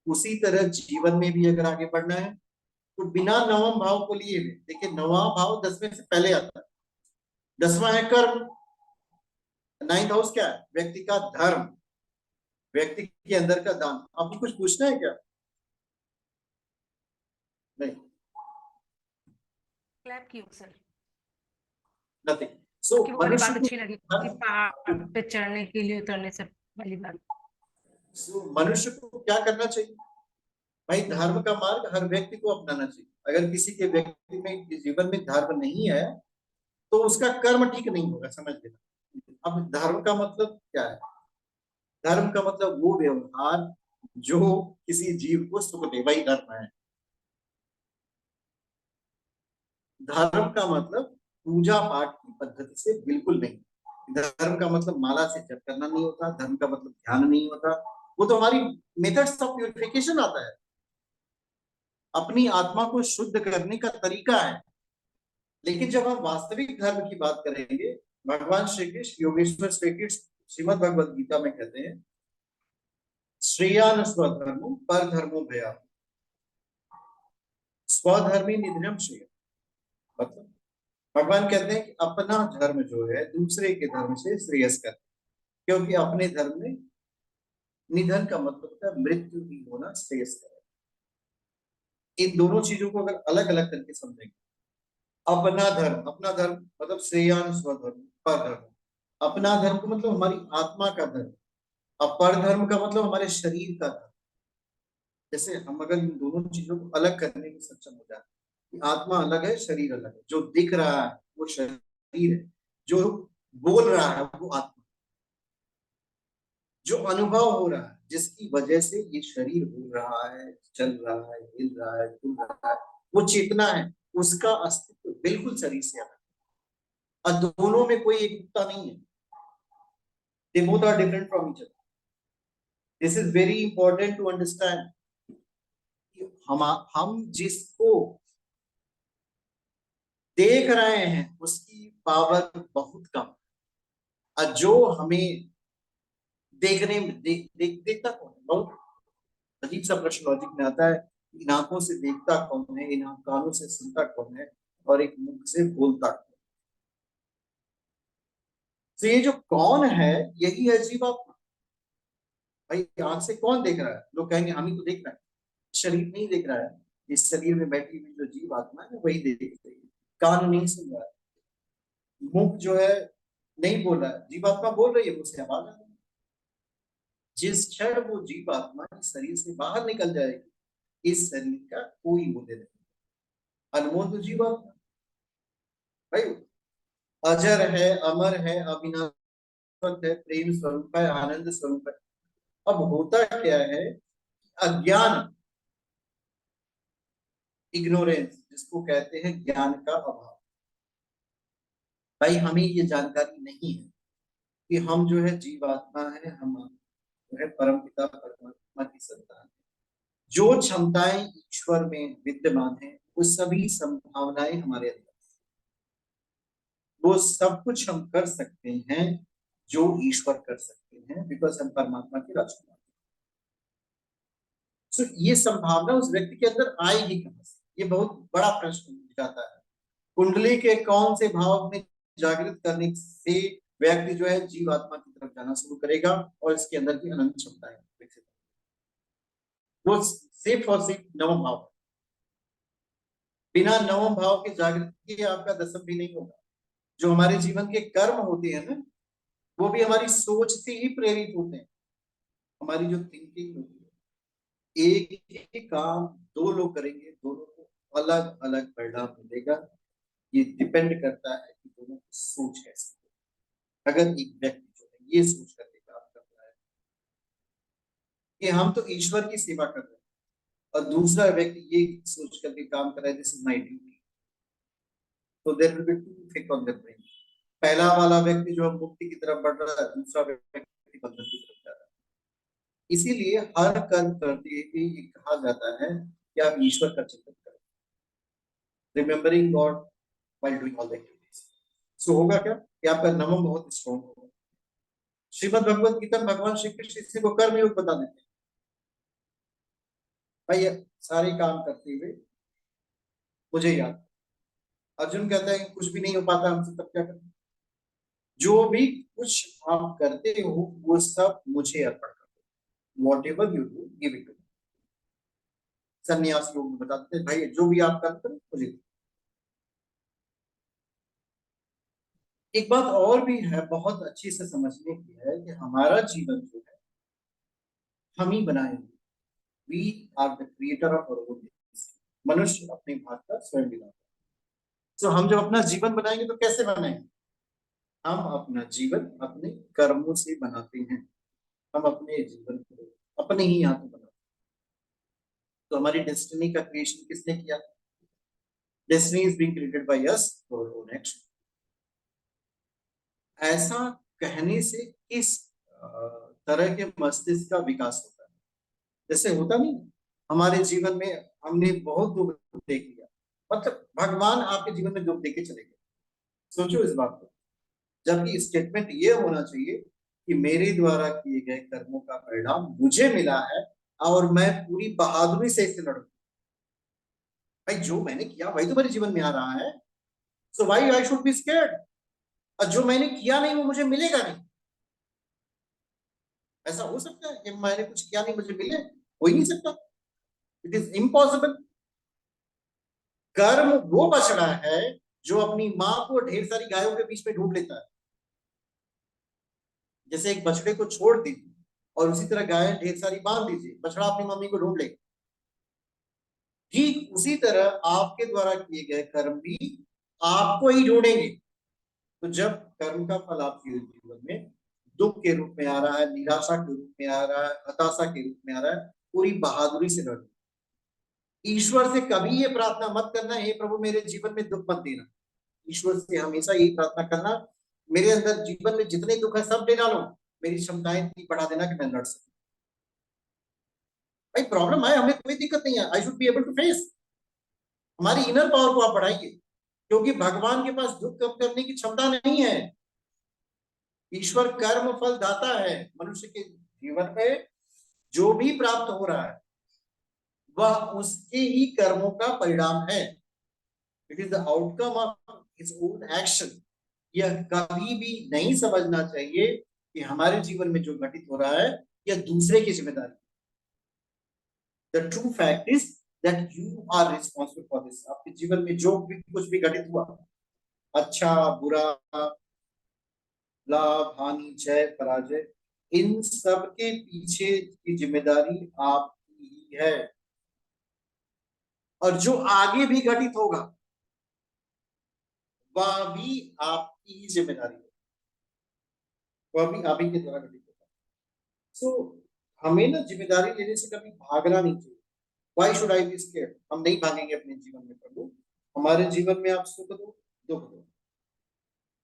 उसी तरह जीवन में भी अगर आगे बढ़ना है तो बिना नवम भाव को लिए हुए, देखिए नवम भाव 10वें से पहले आता है। 10वां है कर्म, 9th हाउस क्या है? व्यक्ति का धर्म, व्यक्ति के अंदर का दान। आपको कुछ पूछना है क्या? नहीं, क्लैप किया सर, नथिंग। सो आपकी वो वाली मनुष्य बात को अच्छी लगी कि पहाड़ पे चढ़ने के लिए उतरने से वाली बात। मनुष्य को क्या करना चाहिए भाई? धर्म का मार्ग हर व्यक्ति को अपनाना चाहिए। अगर किसी के व्यक्ति में जीवन में धर्म नहीं है तो उसका कर्म ठीक नहीं होगा, समझ लेना। अब धर्म का मतलब क्या है? धर्म का मतलब वो व्यवहार जो किसी जीव को सुख दे, वही धर्म है। धर्म का मतलब पूजा पाठ की पद्धति से बिल्कुल नहीं। धर्म का मतलब माला से जप करना नहीं होता। धर्म का मतलब ध्यान नहीं होता। वो तो हमारी मेथड्स ऑफ प्यूरिफिकेशन आता है, अपनी आत्मा को शुद्ध करने का तरीका है। लेकिन जब हम वास्तविक धर्म की बात करेंगे, भगवान श्री कृष्ण, योगेश्वर श्री कृष्ण श्रीमद भगवद गीता में कहते हैं श्रेयान स्वधर्मो पर धर्मो भया, स्वधर्मी निधनम श्रेय। मतलब भगवान कहते हैं कि अपना धर्म जो है दूसरे के धर्म से श्रेयस्कर, क्योंकि अपने धर्म में निधन का मतलब होता है मृत्यु भी होना श्रेयस्कर है। इन दोनों चीजों को अगर अलग अलग करके समझेंगे अपना धर्म मतलब श्रेयान स्वधर्म, परधर्म। अपना धर्म का मतलब हमारी आत्मा का धर्म, और परधर्म का मतलब हमारे शरीर का धर्म। जैसे हम अगर इन दोनों चीजों को अलग करने में सक्षम हो जाए कि आत्मा अलग है, शरीर अलग है, जो दिख रहा है वो शरीर है, जो बोल रहा है वो आत्मा, जो अनुभव हो रहा है जिसकी वजह से ये शरीर बोल रहा है, चल रहा है, हिल रहा है, डूल रहा है, वो चेतना है, उसका अस्तित्व बिल्कुल शरीर से अलग है। और दोनों में कोई एकता नहीं है, they both are different from each other. This is very important to understand. हम जिसको देख रहे हैं उसकी पावर बहुत कम, और जो हमें देखने में देखता कौन है? बहुत अजीब सा प्रश्न लॉजिक में आता है। इन आंखों से देखता कौन है, इन कानों से सुनता कौन है, और एक मुख से बोलता कौन है? तो ये जो कौन है यही है जीवात्मा। भाई आंख से कौन देख रहा है? लोग कहेंगे हम ही तो देख रहे हैं, शरीर नहीं देख रहा है। इस शरीर में बैठी हुई जो जीवात्मा है वही देख रही है। कान नहीं सुन रहा है, मुख जो है नहीं बोल रहा है, जीवात्मा बोल रही है, मुझसे आवाज आ रही है। जिस क्षण वो जीवात्मा इस शरीर से बाहर निकल जाएगी, इस शरीर का कोई मूल्य नहीं। अनमोल तो जीवात्मा भाई, अजर है, अमर है, अविनाशी है, प्रेम स्वरूप है, आनंद स्वरूप है। अब होता क्या है, अज्ञान, इग्नोरेंस जिसको कहते हैं, ज्ञान का अभाव। भाई हमें ये जानकारी नहीं है कि हम जो है जीवात्मा है, हम जो है परम पिता परमात्मा की संतान है। जो क्षमताएं ईश्वर में विद्यमान है वो सभी संभावनाएं हमारे अंदर, वो सब कुछ हम कर सकते हैं जो ईश्वर कर सकते हैं, बिकॉज हम परमात्मा के राजकुमार। सो ये संभावना उस व्यक्ति के अंदर आएगी कहां से? ये बहुत बड़ा प्रश्न जाता है। कुंडली के कौन से भाव में जागृत करने से व्यक्ति जो है जीवात्मा की तरफ जाना शुरू करेगा और इसके अंदर की अनंत क्षमताएं विकसित, वो सिर्फ और सिर्फ नवम भाव। बिना नवम भाव के जागृति के आपका दसम भी नहीं होगा। जो हमारे जीवन के कर्म होते हैं ना, वो भी हमारी सोच से ही प्रेरित होते हैं। हमारी जो थिंकिंग होती है, एक ही काम दो लोग करेंगे, दोनों को अलग अलग परिणाम मिलेगा। ये डिपेंड करता है कि दोनों की सोच कैसी है। अगर एक व्यक्ति जो है ये सोच करके काम कर रहा है कि हम तो ईश्वर की सेवा कर रहे हैं, और दूसरा व्यक्ति ये सोच करके काम कर रहा है दिस इज माय ड्यूटी, तो there will be two effect on the brain. पहला वाला व्यक्ति जो है मुक्ति की तरफ बढ़ रहा है, दूसरा व्यक्ति बंधन की तरफ जा रहा है। इसीलिए हर कर्म करते हुए ये कहा जाता है कि आप ईश्वर का चिंतन करें, remembering God while doing all the activities. So होगा क्या कि आपका नमन बहुत स्ट्रॉन्ग होगा। श्रीमद् भगवत गीता में भगवान श्री कृष्ण इसी को कर्म योग बता देते हैं। भाई सारे काम करते हुए मुझे याद। अर्जुन कहता है कि कुछ भी नहीं हो पाता हमसे, तब क्या करें? जो भी कुछ आप करते हो वो सब मुझे अर्पण करो, whatever you do give it to me. सन्यास योग बताते हैं भाई जो भी आप करते हो मुझे। एक बात और भी है बहुत अच्छी से समझने की है कि हमारा जीवन जो है हम ही बनाएंगे। We are the creator of our own. मनुष्य अपने भाग का स्वयं बनाता है। तो हम जब अपना जीवन बनाएंगे तो कैसे बनाएंगे? हम अपना जीवन अपने कर्मों से बनाते हैं। हम अपने जीवन को अपने ही हाथों बनाते हैं। तो हमारी डेस्टिनी का क्रिएशन किसने किया? Destiny is being created by us for our own action. ऐसा कहने से किस तरह के मस्तिष्क का विकास होता है? जैसे होता नहीं, हमारे जीवन में हमने बहुत दुख देख लिया, मतलब भगवान आपके जीवन में दुख देके चले गए। सोचो इस बात को। जबकि स्टेटमेंट ये होना चाहिए कि मेरे द्वारा किए गए कर्मों का परिणाम मुझे मिला है और मैं पूरी बहादुरी से इसे लड़ूं। भाई जो मैंने किया वही तो मेरे जीवन में आ रहा है, so why I should be scared? और जो मैंने किया नहीं वो मुझे मिलेगा नहीं। ऐसा हो सकता है कि मैंने कुछ किया नहीं मुझे मिले? हो ही नहीं सकता। It is impossible. कर्म वो बच रहा है जो अपनी माँ को ढेर सारी गायों के बीच में ढूंढ लेता है। जैसे एक बछड़े को छोड़ दीजिए और उसी तरह गाय ढेर सारी बांध दीजिए, बछड़ा अपनी मम्मी को ढूंढ लेगा। ठीक उसी तरह आपके द्वारा किए गए कर्म भी आपको ही ढूंढेंगे। तो जब कर्म का फल आपके जीवन में दुख के रूप में आ रहा है, निराशा के रूप में आ रहा है, हताशा के रूप में आ रहा है, पूरी बहादुरी से लड़ो। ईश्वर से कभी ये प्रार्थना मत करना, हे प्रभु मेरे जीवन में दुख मत देना। ईश्वर से हमेशा यही प्रार्थना करना, मेरे अंदर जीवन में जितने दुख है सब दे डालो, मेरी क्षमताएं इतनी बढ़ा देना कि मैं लड़ सकूं। भाई प्रॉब्लम है, हमें कोई दिक्कत नहीं है, I should be able to face. हमारी इनर पावर को आप बढ़ाइए, क्योंकि भगवान के पास दुख कम करने की क्षमता नहीं है। ईश्वर कर्म फल दाता है। मनुष्य के जीवन में जो भी प्राप्त हो रहा है वह उसके ही कर्मों का परिणाम है। It is the outcome of his own action. यह कभी भी नहीं समझना चाहिए कि हमारे जीवन में जो घटित हो रहा है यह दूसरे की जिम्मेदारी। The true fact is that you are responsible for this. आपके जीवन में जो भी कुछ भी घटित हुआ, अच्छा बुरा, लाभ हानि जय पराजय, इन सब के पीछे की जिम्मेदारी आपकी ही है। और जो आगे भी घटित होगा वह भी आपकी ही जिम्मेदारी है, वह भी आप ही के द्वारा घटित होगा। सो हमें ना जिम्मेदारी लेने से कभी भागना नहीं चाहिए। Why should I be scared? हम नहीं भागेंगे अपने जीवन में प्रभु। हमारे जीवन में आप सुख दो, दुख दो।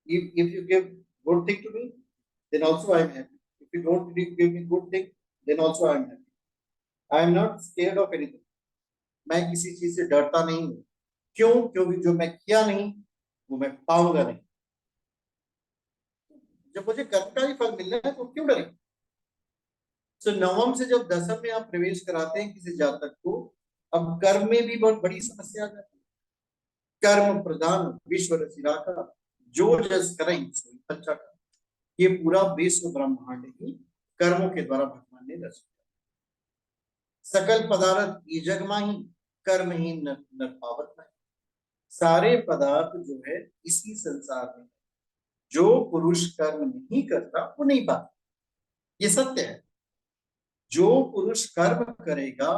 If you give good thing to me, then also I am happy. If you don't give me good thing, then also I am happy. I am not scared of anything. मैं किसी चीज से डरता नहीं हूँ। क्यों? क्योंकि जो मैं किया नहीं वो मैं पाऊंगा नहीं। जब मुझे कर्म का ही फल मिलना है तो क्यों डरे? तो नवम से जब दसम में आप प्रवेश कराते हैं किसी जातक को, अब कर्म में भी बहुत बड़ी समस्या आ जाती है। कर्म प्रधान विश्व रचिरा का, जो जस करें सोई अच्छा कर। ये पूरा विश्व ब्रह्मांड ही कर्मों के द्वारा भगवान ने रचा। सकल पदार्थ ये जग माही, कर्म ही नर पावत नहीं। सारे पदार्थ जो है इसी संसार में, जो पुरुष कर्म नहीं करता वो नहीं पाता। ये सत्य है। जो पुरुष कर्म करेगा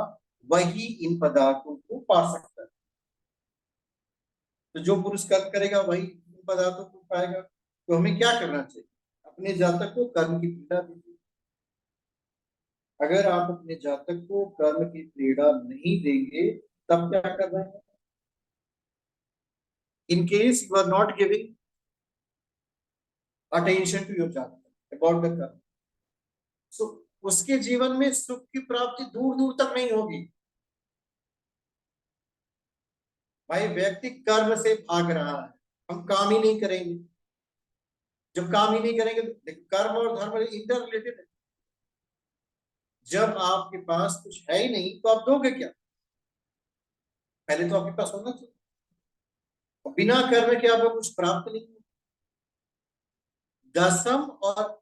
वही इन पदार्थों को पा सकता है। तो जो पुरुष कर्म करेगा वही इन पदार्थों को पाएगा। तो हमें क्या करना चाहिए? अपने जातक को कर्म की पीड़ा दीजिए। अगर आप अपने जातक को कर्म की पीड़ा नहीं देंगे तब क्या करना है? In case you are not giving attention to your jatak about the karma, so उसके जीवन में सुख की प्राप्ति दूर दूर तक नहीं होगी। भाई व्यक्ति कर्म से भाग रहा है, हम काम ही नहीं करेंगे। जब काम ही नहीं करेंगे तो कर्म और धर्म इंटर रिलेटेड है। जब आपके पास कुछ है ही नहीं तो आप दोगे क्या? पहले तो आपके पास होना चाहिए। और बिना कर्म के आपको कुछ प्राप्त नहीं। दसम और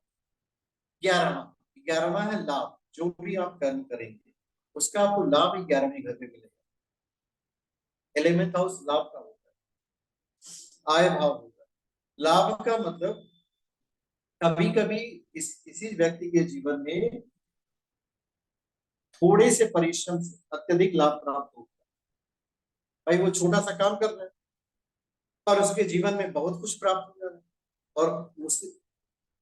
11वां है लाभ। जो भी आप कर्म करेंगे उसका आपको लाभ 11वें घर में मिलेगा। 11th हाउस लाभ का होता है, आय भाव होता है। लाभ का मतलब कभी कभी किसी व्यक्ति के जीवन में थोड़े से परिश्रम से अत्यधिक लाभ प्राप्त होता है। भाई वो छोटा सा काम कर रहा है और उसके जीवन में बहुत कुछ प्राप्त हो रहा है, और उससे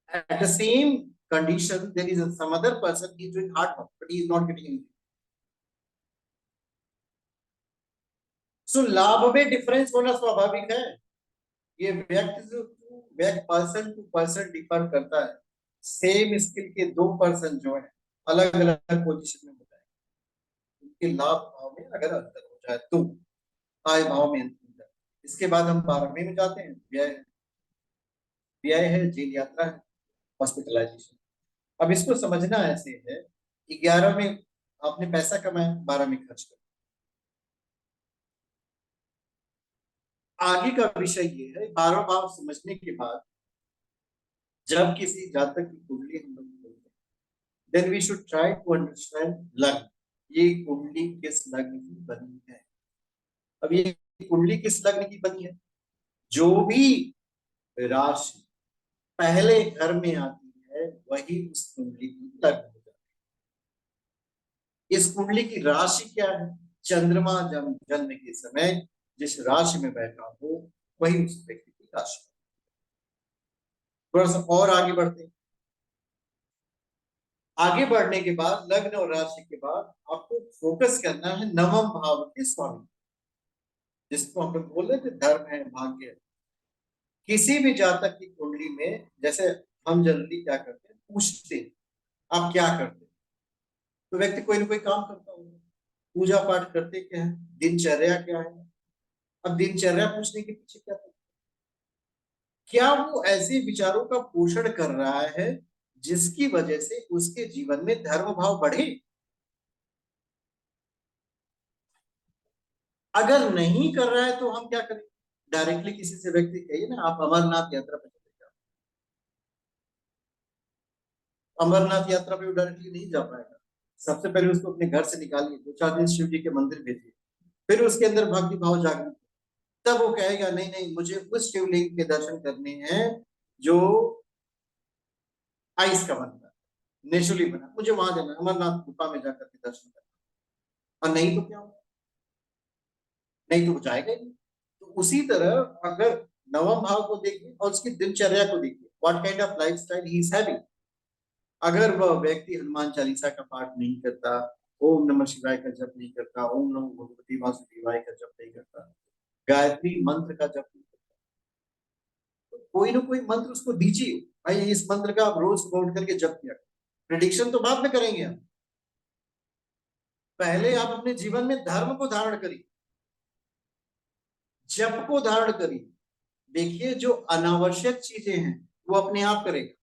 at the same condition there is some other person, he is doing hard work but he is not getting anything. So लाभ में डिफरेंस होना स्वाभाविक है। ये व्यक्ति पर्सन टू पर्सन डिफर करता है। सेम स्किल के दो पर्सन जो है अलग अलग पोजीशन में होता है, उनके लाभ भाव में अगर अंतर हो जाए तो आय भाव में अंतर हो जाए। इसके बाद हम 12वें में जाते हैं। व्यय है, जेल यात्रा है, हॉस्पिटलाइजेशन। अब इसको समझना ऐसे है कि 11 में आपने पैसा कमाया, 12 में खर्च कर। आगे का विषय ये है, 12 भाव समझने के बाद जब किसी जातक की कुंडली हम लोग खोलते हैं, then we should try to understand lagna. ये कुंडली किस लग्न की बनी है? अब ये कुंडली किस लग्न की बनी है? जो भी राशि पहले घर में आती है वही उस कुंडली की लग्न हो जाती है। इस कुंडली की राशि क्या है? चंद्रमा जन्म के समय जिस राशि में बैठा हो वही उस व्यक्ति की राशि। थोड़ा सा और आगे बढ़ते हैं। आगे बढ़ने के बाद लग्न और राशि के बाद आपको फोकस करना है नवम भाव के स्वामी, जिसको हम लोग बोल रहे थे धर्म है, भाग्य है। किसी भी जातक की कुंडली में जैसे हम जनरली क्या करते हैं, पूछते हैं आप क्या करते हैं, तो व्यक्ति कोई ना कोई काम करता होगा, पूजा पाठ करते क्या है, दिनचर्या क्या है। अब दिनचर्या पूछने के पीछे क्या था? क्या वो ऐसे विचारों का पोषण कर रहा है जिसकी वजह से उसके जीवन में धर्म भाव बढ़े? अगर नहीं कर रहा है तो हम क्या करें? डायरेक्टली किसी से व्यक्ति कहिए ना आप अमरनाथ यात्रा पे चले जाओ, अमरनाथ यात्रा पे वो डायरेक्टली नहीं जा पाएगा। सबसे पहले उसको अपने घर से निकालिए, 2-4 दिन शिव जी के मंदिर भेजिए, फिर उसके अंदर भक्ति भाव जागृत, तब वो कहेगा नहीं नहीं मुझे उस शिवलिंग के दर्शन करने हैं जो आइस का बनता है, नेचुरली बना, मुझे वहां जाना, अमरनाथ गुफा में जाकर के दर्शन करना। और नहीं तो क्या होगा? नहीं तो वो जाएगा ही नहीं। तो उसी तरह अगर नवम भाव को देखिए और उसकी दिनचर्या को देखिए, what kind of lifestyle he is having. अगर वह व्यक्ति हनुमान चालीसा का पाठ नहीं करता, ओम नमः शिवाय का जप नहीं करता, ओम नमो भगवती वासुदेवाय का जप नहीं करता, गायत्री मंत्र का जप नहीं करता, तो कोई ना कोई मंत्र उसको दीजिए, भाई इस मंत्र का आप रोज सुबह उठ करके जप किया। प्रिडिक्शन तो बाद में करेंगे हम, पहले आप अपने जीवन में धर्म को धारण करिए, जप को धारण करिए। देखिए जो अनावश्यक चीजें हैं वो अपने आप करेगा।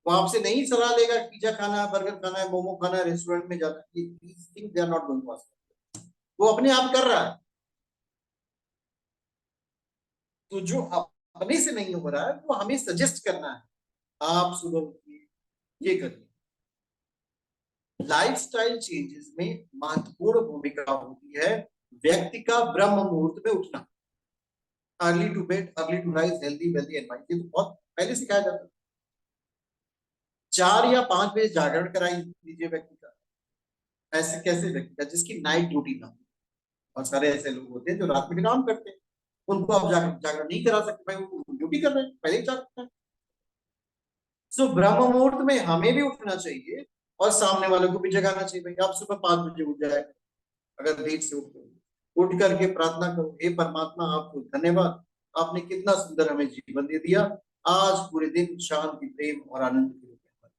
वो आपसे नहीं सलाह लेगा पिज्जा खाना है, बर्गर खाना है, मोमो खाना है, रेस्टोरेंट में जाना है, these things they are not going to ask. वो अपने आप कर रहा है। तो जो अपने से नहीं हो रहा है वो हमें सजेस्ट करना है, आप सुबह उठिए, ये करिए। लाइफस्टाइल चेंजेस में महत्वपूर्ण भूमिका होती है व्यक्ति का ब्रह्म मुहूर्त में उठना, early to bed early to rise, healthy wealthy and mind, ये तो बहुत पहले सिखाया जाता है। 4 या 5 बजे जागरण कराई दीजिए व्यक्ति का। ऐसे कैसे व्यक्ति का जिसकी नाइट ड्यूटी ना हो, और सारे ऐसे लोग होते हैं जो रात में भी काम करते हैं, उनको आप जागरण नहीं करा सकते, भाई वो ड्यूटी कर रहे हैं, पहले ही जागते हैं। सो ब्रह्म मुहूर्त में हमें भी उठना चाहिए और सामने वालों को भी जगाना चाहिए। भाई आप सुबह 5 बजे उठ जाए, अगर देर से उठते हो, उठ करके प्रार्थना करो, हे परमात्मा आपको धन्यवाद, आपने कितना सुंदर हमें जीवन दे दिया, आज पूरे दिन शांति प्रेम और आनंद के रूप में।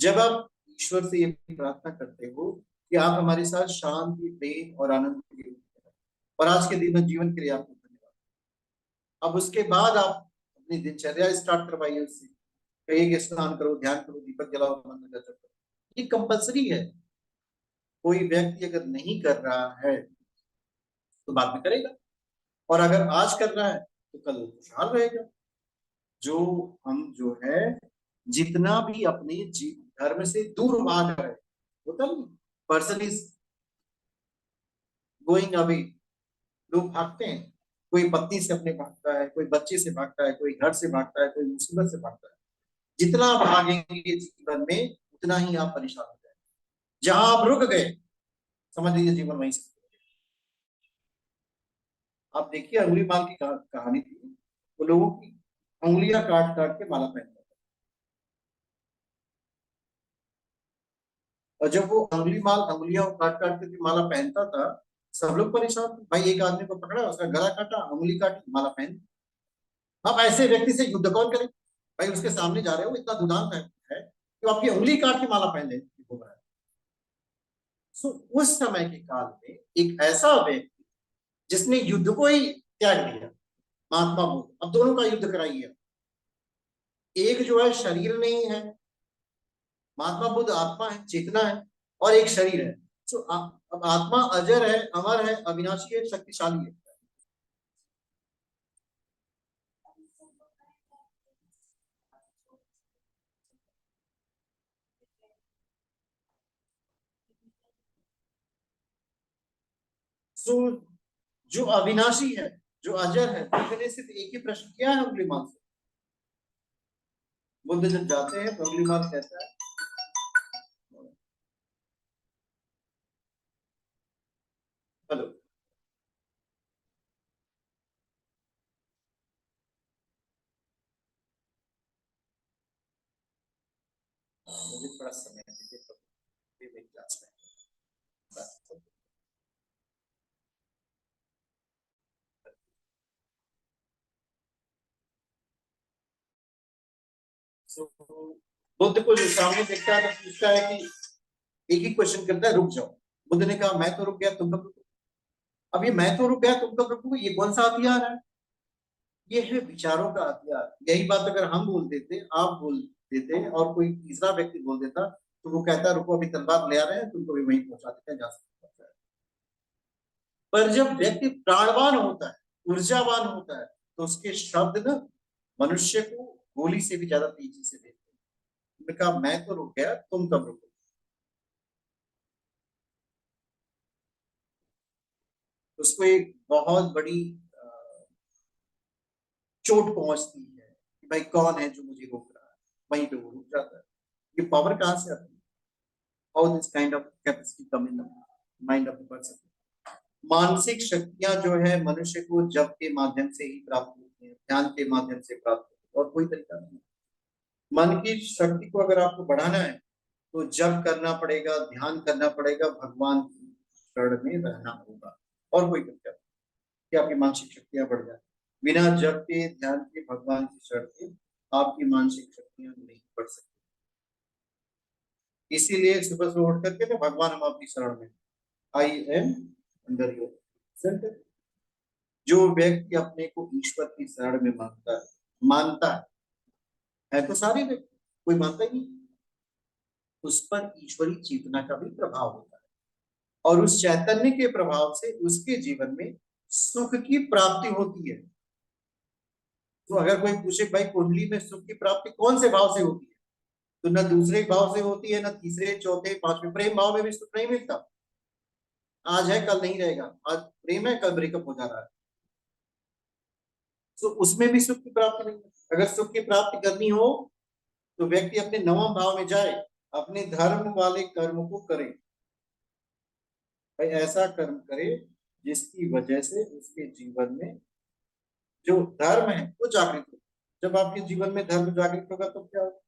जब आप ईश्वर से ये प्रार्थना करते हो कि आप हमारे साथ शांति प्रेम और आनंद के रूप में, और आज के दिन जीवन के लिए आपको धन्यवाद। अब उसके बाद आप अपनी दिनचर्या स्टार्ट करवाइए उससे, कहिए कि स्नान करो, ध्यान करो, दीपक जलाओ, मंत्र का जप करो। ये कंपलसरी है। कोई व्यक्ति अगर नहीं कर रहा है तो बाद में करेगा, और अगर आज कर रहा है तो कल वो खुशहाल रहेगा। जो हम जो है जितना भी अपने धर्म से दूर भाग रहे, होता नहीं, पर्सन इज गोइंग अवे, लोग भागते हैं, कोई पत्नी से अपने भागता है, कोई बच्चे से भागता है, कोई घर से भागता है, कोई मुसीबत से भागता है। जितना आप भागेंगे जीवन में उतना ही आप परेशान हो जाएंगे। जहां आप रुक गए समझ लीजिए जीवन वहीं से। आप देखिए अंगुली माल की कहानी थी, वो लोगों की उंगलियां काट काट के माला पहनता था, और जब वो अंगुली माल अंगुलियां काट काट के माला पहनता था सब लोग परेशान थे। भाई एक आदमी को पकड़ा, उसका गला काटा, अंगुली काटी, माला पहन। अब ऐसे व्यक्ति से युद्ध कौन करे? भाई उसके सामने जा रहे हो, इतना दुदांत है कि वो आपकी उंगली काट के माला पहन ले घूम रहा है। सो उस समय के काल में एक ऐसा व्यक्ति जिसने युद्ध को ही त्याग दिया, महात्मा बुद्ध, अब दोनों का युद्ध कराइए। एक जो है शरीर नहीं है, महात्मा बुद्ध आत्मा है, चेतना है, और एक शरीर है। सो अब आत्मा अजर है, अमर है, अविनाशी है, शक्तिशाली है। सो जो अविनाशी है, जो अजर है, बुद्ध ने सिर्फ एक ही प्रश्न किया है अंगुलीमाल से। बुद्ध जब जाते हैं तो अंगुलीमाल कहता है, हेलो, मुझे थोड़ा समय दीजिए, तो फिर मेरी क्लास में बुद्ध को जो सामने देखता है तो पूछता है कि, एक ही क्वेश्चन करता है, रुक जाओ। बुद्ध ने कहा मैं तो रुक गया, तुम कब रुको? अब ये मैं तो रुक गया तुम कब रुको, ये कौन सा हथियार है? ये है विचारों का हथियार। यही बात अगर हम बोल देते, आप बोल देते और कोई तीसरा व्यक्ति बोल देता, तो वो कहता रुको अभी तलवार ले आ रहे हैं, तुमको भी वहीं पहुंचा देते हैं, जा सकते हैं। पर जब व्यक्ति प्राणवान होता है, ऊर्जावान होता है, तो उसके शब्द ना मनुष्य को गोली से भी ज्यादा तेजी से देते हैं। उन्होंने कहा मैं तो रुक गया, तुम कब रुको? उसको एक बहुत बड़ी चोट पहुंचती है कि भाई कौन है जो मुझे रोक रहा है, वहीं पे वो रुक जाता है। ये पावर कहाँ से आती है? How this kind of capacity come in the mind of the person? मानसिक शक्तियां जो है मनुष्य को जप के माध्यम से ही प्राप्त होती है, ध्यान के माध्यम से प्राप्त होती है, और कोई तरीका नहीं। मन की शक्ति को अगर आपको बढ़ाना है तो जप करना पड़ेगा, ध्यान करना पड़ेगा, भगवान की शरण में रहना होगा, और कोई तरीका नहीं कि आपकी मानसिक शक्तियां बढ़ जाए। बिना जप के, ध्यान के, भगवान की शरण के आपकी मानसिक शक्तियां नहीं बढ़ सकती। इसीलिए सुबह से उठ करके ना, भगवान हम आपकी शरण में, I am under your centre. जो व्यक्ति अपने को ईश्वर की शरण में मानता है तो सारे व्यक्ति, कोई मानता ही नहीं, उस पर ईश्वरी चेतना का भी प्रभाव होता है, और उस चैतन्य के प्रभाव से उसके जीवन में सुख की प्राप्ति होती है। तो अगर कोई पूछे भाई कुंडली में सुख की प्राप्ति कौन से भाव से होती है, तो न दूसरे भाव से होती है, न तीसरे, चौथे, पांचवें। प्रेम भाव में भी सुख नहीं मिलता। आज है कल नहीं रहेगा, आज प्रेम है कल ब्रेकअप हो जा रहा है, तो उसमें भी सुख की प्राप्ति नहीं है। अगर सुख की प्राप्ति करनी हो तो व्यक्ति अपने नवम भाव में जाए, अपने धर्म वाले कर्म को करे। भाई ऐसा कर्म करे जिसकी वजह से उसके जीवन में जो धर्म है वो जागृत हो। जब आपके जीवन में धर्म जागृत होगा तो क्या होगा?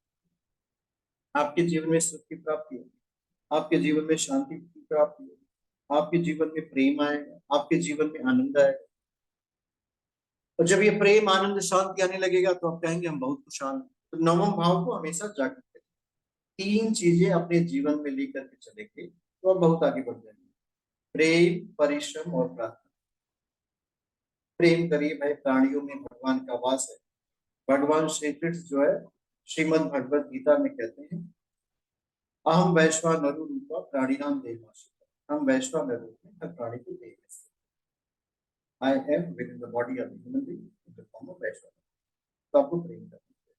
आपके जीवन में सुख की प्राप्ति होगी, आपके जीवन में शांति की प्राप्ति होगी, आपके जीवन में प्रेम आएगा, आपके जीवन में आनंद आएगा। और जब ये प्रेम, आनंद, शांति आने लगेगा तो आप कहेंगे हम बहुत खुशहाल हैं। तो नवम भाव को हमेशा जागृत करें। तीन चीजें अपने जीवन में लेकर के चलेंगे तो आप बहुत आगे बढ़ जाएंगे। प्रेम, परिश्रम और प्रार्थना। प्रेम करिए भाई, प्राणियों में भगवान का वास है। भगवान श्री कृष्ण जो है श्रीमद् भगवद गीता में कहते हैं, अहम वैश्वानरो रूपा प्राणिनाम देहाश्रिता। हम वैश्वानर रूप में हर प्राणी को देह में, I am with in the body of human being in the form of वैश्वानर। तो आपको प्रेम करना है।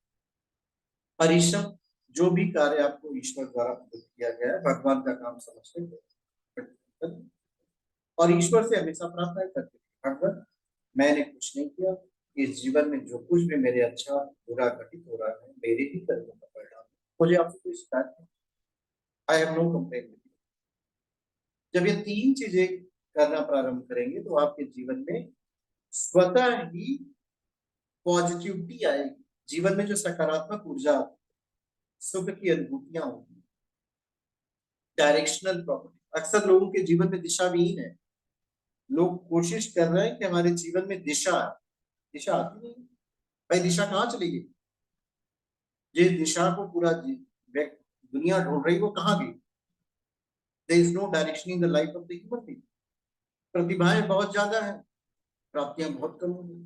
परिश्रम, जो भी कार्य आपको ईश्वर द्वारा किया गया है, भगवान का काम समझ कर, और ईश्वर से हमेशा प्रार्थना करते हैं, भगवान मैंने कुछ नहीं किया, इस जीवन में जो कुछ भी मेरे अच्छा बुरा घटित हो रहा है मेरे ही कर्मों का परिणाम, मुझे आपसे कोई शिकायत नहीं, आई हैव नो कंप्लेंट। जब ये तीन चीजें करना प्रारंभ करेंगे तो आपके जीवन में स्वतः ही पॉजिटिविटी आएगी। जीवन में जो सकारात्मक ऊर्जा आती है, सुख की अनुभूतियां होगी, डायरेक्शनल प्रॉपर्टी। अक्सर लोगों के जीवन में दिशा विहीन है। लोग कोशिश कर रहे हैं कि हमारे जीवन में दिशा आती नहीं। भाई दिशा कहाँ चली गई? जिस दिशा को पूरा दुनिया ढूंढ रही वो कहाँ गई? There is no direction in the life of the human being. प्रतिभाएं बहुत ज्यादा है, प्राप्तियां बहुत कम हो गई।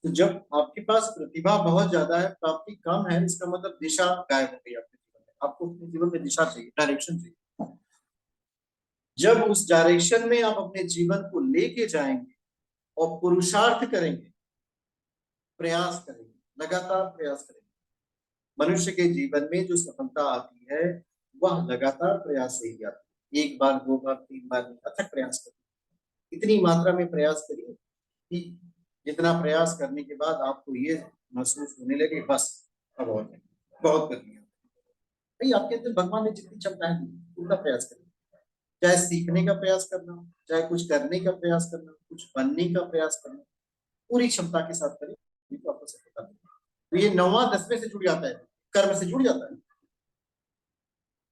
तो जब आपके पास प्रतिभा बहुत ज्यादा है, प्राप्ति कम है, इसका मतलब दिशा गायब हो गई आपके जीवन में। आपको अपने जीवन में दिशा चाहिए, डायरेक्शन चाहिए। जब उस डायरेक्शन में आप अपने जीवन को लेके जाएंगे और पुरुषार्थ करेंगे, प्रयास करेंगे, लगातार प्रयास करेंगे, मनुष्य के जीवन में जो सफलता आती है वह लगातार प्रयास से ही आती है। एक बार, दो बार, तीन बार नहीं, अथक प्रयास करें। इतनी मात्रा में प्रयास करिए कि जितना प्रयास करने के बाद आपको ये महसूस होने लगे बस अब और नहीं, बहुत कर लिया। भाई आपके अंदर भगवान ने जितनी क्षमताएं दी उतना प्रयास करिए, चाहे सीखने का प्रयास करना, चाहे कुछ करने का प्रयास करना, कुछ बनने का प्रयास करना, पूरी क्षमता के साथ करें, तो आपको सफलता मिलेगी। तो ये 9वां 10वें से जुड़ जाता है, कर्म से जुड़ जाता है।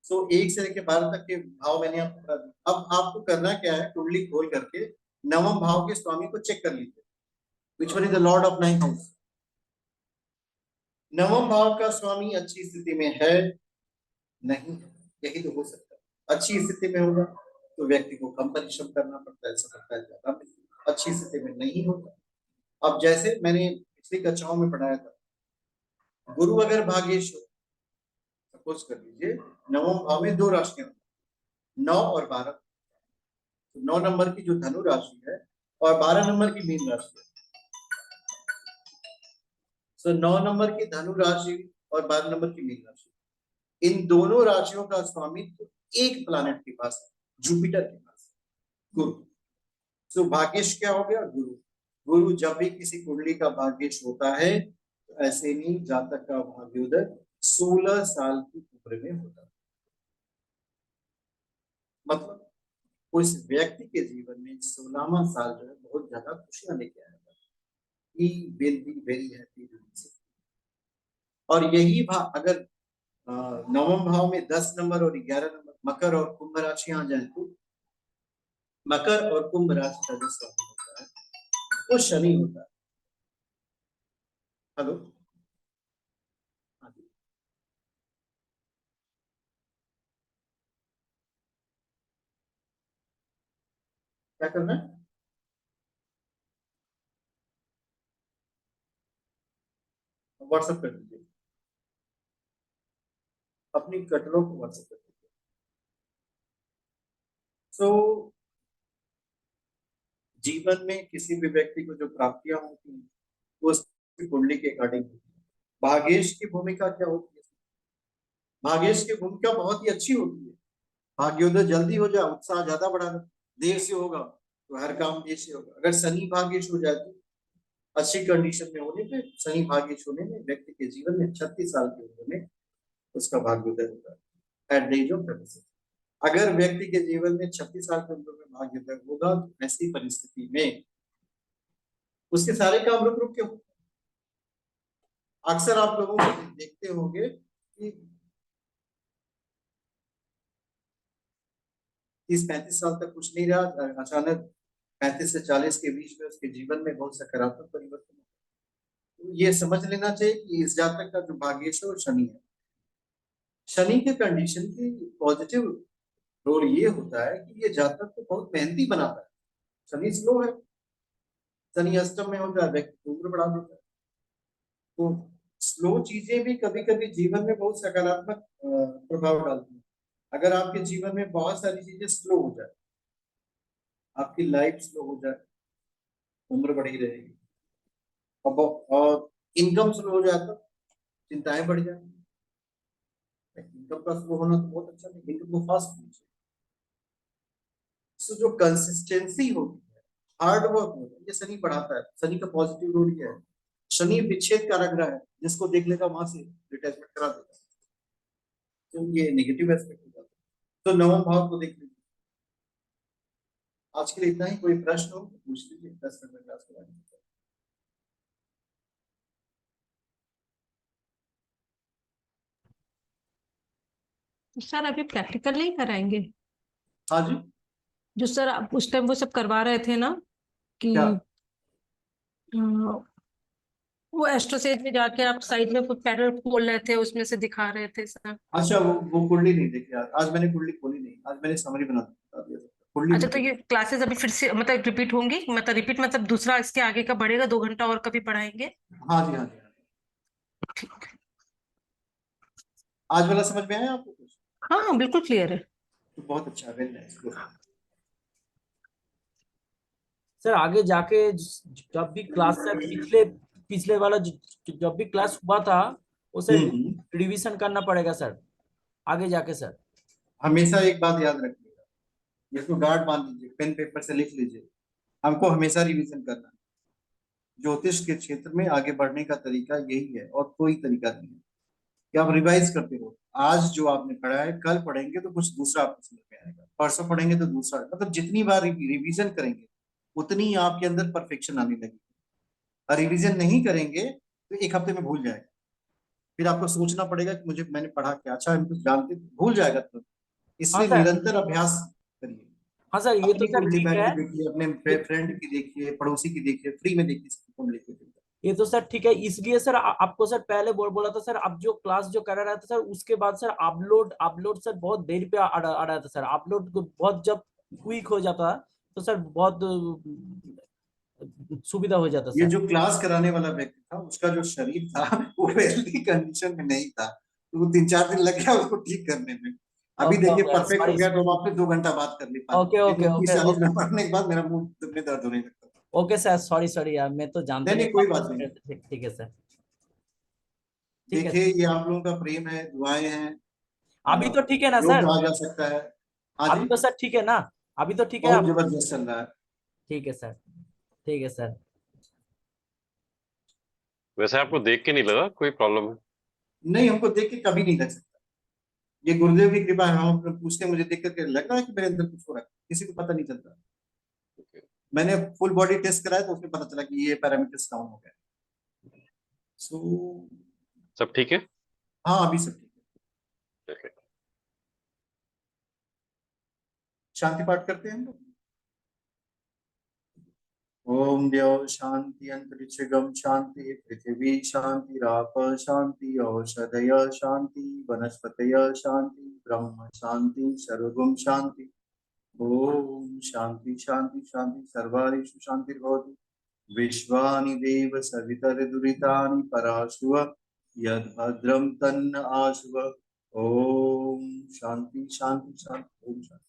सो 1 से लेकर 12 तक के भाव मैंने आपको बता दिए। अब आपको करना क्या है, कुंडली खोल करके 9वें भाव के स्वामी को चेक कर लीजिए, which one is the lord of 9th house। 9वें भाव का स्वामी अच्छी स्थिति में है नहीं, यही तो हो सकता है। अच्छी स्थिति में होगा तो व्यक्ति को कम परिश्रम करना पड़ता है, सफलता ज्यादा मिलती है। अच्छी स्थिति में नहीं होता। अब जैसे मैंने पिछली कक्षाओं में पढ़ाया था, गुरु अगर भाग्येश हो, सपोज कर लीजिए 9वें भाव में 2 राशियां, 9 और 12, तो 9 नंबर की जो धनु राशि है और 12 नंबर की मीन राशि है। सो 9 नंबर की धनु राशि और 12 नंबर की मीन राशि, इन दोनों राशियों का स्वामित्व एक प्लैनेट के पास है, जुपिटर के पास, गुरु। सो भाग्येश क्या हो गया, गुरु। गुरु जब भी किसी कुंडली का भाग्येश होता है तो ऐसे नहीं जातक का भाग्योदय 16 साल की उम्र में होता है। मतलब उस व्यक्ति के जीवन में 16वां साल जो है बहुत ज्यादा खुशियां लेके आएगा। He will be very happy doing so। और यही भाव अगर 9वें भाव में 10 नंबर और 11 नंबर मकर और कुंभ राशि आ जाए तो मकर और कुंभ राशि का जो स्वामी होता है वो शनि होता है। हेलो, क्या करना है, व्हाट्सएप कर दीजिए, अपनी कटरों को व्हाट्सएप कर दीजिए। सो जीवन में किसी भी व्यक्ति को जो प्राप्तियां होती हैं वो उसकी कुंडली के अकॉर्डिंग होती है। भाग्येश की भूमिका क्या होती है, भाग्येश की भूमिका बहुत ही अच्छी होती है। भाग्योदय जल्दी हो जाए, उत्साह ज्यादा बढ़ा दे, देर से होगा तो हर काम देर से होगा। अगर शनि भाग्येश हो जाए तो अच्छी कंडीशन में होने पे, शनि भाग्येश होने में व्यक्ति के जीवन में 36 साल की उम्र में उसका भाग्योदय होता है, एट द एज ऑफ 36। अगर व्यक्ति के जीवन में 36 साल की उम्र में भाग्योदय होगा तो ऐसी परिस्थिति में उसके सारे काम रुक रुक के होते हैं। अक्सर आप लोगों को देखते होंगे कि 30-35 साल तक कुछ नहीं रहा, अचानक 35 से 40 के बीच में उसके जीवन में बहुत सकारात्मक परिवर्तन होता है। तो ये समझ लेना चाहिए कि इस जातक का जो भाग्येश है वो शनि है। शनि के कंडीशन की पॉजिटिव रोल ये होता है कि ये जातक को बहुत मेहनती बनाता है। शनि स्लो है, शनि अष्टम में होता है, व्यक्ति की उम्र बढ़ा देता है। तो स्लो चीजें भी कभी कभी जीवन में बहुत सकारात्मक प्रभाव डालती है। अगर आपके जीवन में बहुत सारी चीजें स्लो हो जाए, आपकी लाइफ स्लो हो जाए, उम्र बढ़ी रहेगी, और इनकम स्लो हो जाए तो चिंताएं बढ़ जाएंगी। इनकम का स्लो होना तो बहुत अच्छा नहीं, इनकम को फास्ट होनी चाहिए। जो कंसिस्टेंसी होती है, हार्ड वर्क होता है, ये शनि बढ़ाता है। शनि का पॉजिटिव रोल ये है। शनि विच्छेद कारक ग्रह है, जिसको देख लेगा वहां से रिटैचमेंट करा देगा, तो ये नेगेटिव एस्पेक्ट हो जाता है। तो 9वें भाव को देख लीजिए। आज के लिए इतना ही। कोई प्रश्न हो तो पूछ लीजिए, 10 मिनट में क्लास कराएंगे। सर अभी प्रैक्टिकल नहीं कराएंगे? हाँ जी, जो सर आप उस टाइम वो सब करवा रहे थे ना कि क्या? वो एस्ट्रोसेज में जाके आप साइड में पैनल खोल रहे थे, उसमें से दिखा रहे थे सर। अच्छा, वो कुंडली नहीं देखी यार, आज मैंने कुंडली खोली नहीं, आज मैंने समरी बता दिया। कुंडली अच्छा, नहीं तो ये खोली। क्लासेस अभी फिर से मतलब रिपीट होंगी? मतलब रिपीट मतलब दूसरा इसके आगे का बढ़ेगा, 2 घंटा और कभी पढ़ाएंगे? हाँ जी, हाँ जी, हाँ जी। ठीक। आज वाला समझ में आया आपको कुछ? हाँ हाँ बिल्कुल क्लियर है। तो बहुत अच्छा, वेरी नाइस। सर आगे जाके जब भी क्लास सर पिछले पिछले वाला जब भी क्लास हुआ था वो सर रिवीजन करना पड़ेगा सर आगे जाके सर। हमेशा एक बात याद रखिएगा, इसको गार्ड बांध लीजिए, पेन पेपर से लिख लीजिए। हमको हमेशा रिवीजन करना है। ज्योतिष के क्षेत्र में आगे बढ़ने का तरीका यही है और कोई तरीका नहीं है कि आप रिवाइज करते रहो। आज जो आपने पढ़ा है कल पढ़ेंगे तो कुछ दूसरा आपको समझ में आएगा, परसों पढ़ेंगे तो दूसरा, मतलब जितनी बार रिवीजन करेंगे उतनी आपके अंदर परफेक्शन आने लगेगी। और रिवीजन नहीं करेंगे तो एक हफ्ते में भूल जाएगा, फिर आपको सोचना पड़ेगा कि मुझे मैंने पढ़ा क्या, अच्छा हम कुछ जानते, भूल जाएगा तो। हाँ इसलिए सर, निरंतर अभ्यास करिए। हाँ सर, ये तो अपनी सर कुंडली ठीक बैठ है। के देखिए, अपने फ्रेंड की देखिए, पड़ोसी की देखिए, फ्री में देखिए, सबकी कुंडली को देखिए। ये तो सर ठीक है, इसलिए सर आपको सर पहले बोला था सर, आप जो क्लास जो करा रहा था सर, उसके बाद सर अपलोड अपलोड सर बहुत देर पे आ रहा था सर। अपलोड बहुत जब क्विक हो जाता तो सर बहुत सुविधा हो जाता ये सर। जो क्लास कराने वाला व्यक्ति था उसका जो शरीर था वो हेल्थी कंडीशन में नहीं था, तो वो 3-4 दिन लग गया उसको ठीक करने में। अभी ओके देखिए ओके, परफेक्ट हो सॉरी। गया, तो हम आपसे 2 घंटा बात कर ले पा ओके रहे ओके हैं। ओके 30-40 ओके मिनट पढ़ने के बाद मेरा मुंह में दर्द होने लगता था। ओके सर, सॉरी सॉरी यार, मैं तो जानते नहीं नहीं नहीं, था कोई आपको बात नहीं। ठीक ठीक है सर। ठीक है देखिए सर। ये आप लोगों का प्रेम है, दुआएं हैं, अभी तो ठीक है ना योग सर? आ जा सकता है। हाँ अभी जी, तो सर ठीक है ना? अभी तो ठीक है बहुत आप? जबरदस्त चल रहा है। ठीक है सर, ठीक है सर। वैसे आपको देख के नहीं लगा कोई प्रॉब्लम है? नहीं, हमको देख के कभी नहीं लग सकता, ये गुरुदेव की कृपा है। हम अपने पूछते हैं, मुझे देख करके लग रहा है कि मेरे अंदर कुछ हो रहा है, किसी को पता नहीं चलता। मैंने फुल बॉडी टेस्ट कराया तो उसमें पता चला कि ये पैरामीटर्स डाउन हो गए। सो सब ठीक है? हाँ, अभी सब ठीक है। Okay. शांति पाठ करते हैं हम लोग। ओम द्यौ शांति अंतरिक्षगम शांति पृथ्वी शांति राप शांति औषधय शांति वनस्पतय शांति ब्रह्म शांति सर्वगुण शांति। ओम शांति शांति शांति सर्वारिषु शांतिर्भवतु। विश्वानि देव सवितर्दुरितानि पराशुव यद्भद्रं तन्न आशुव। ओम शांति शांति शांति। ओम शांति।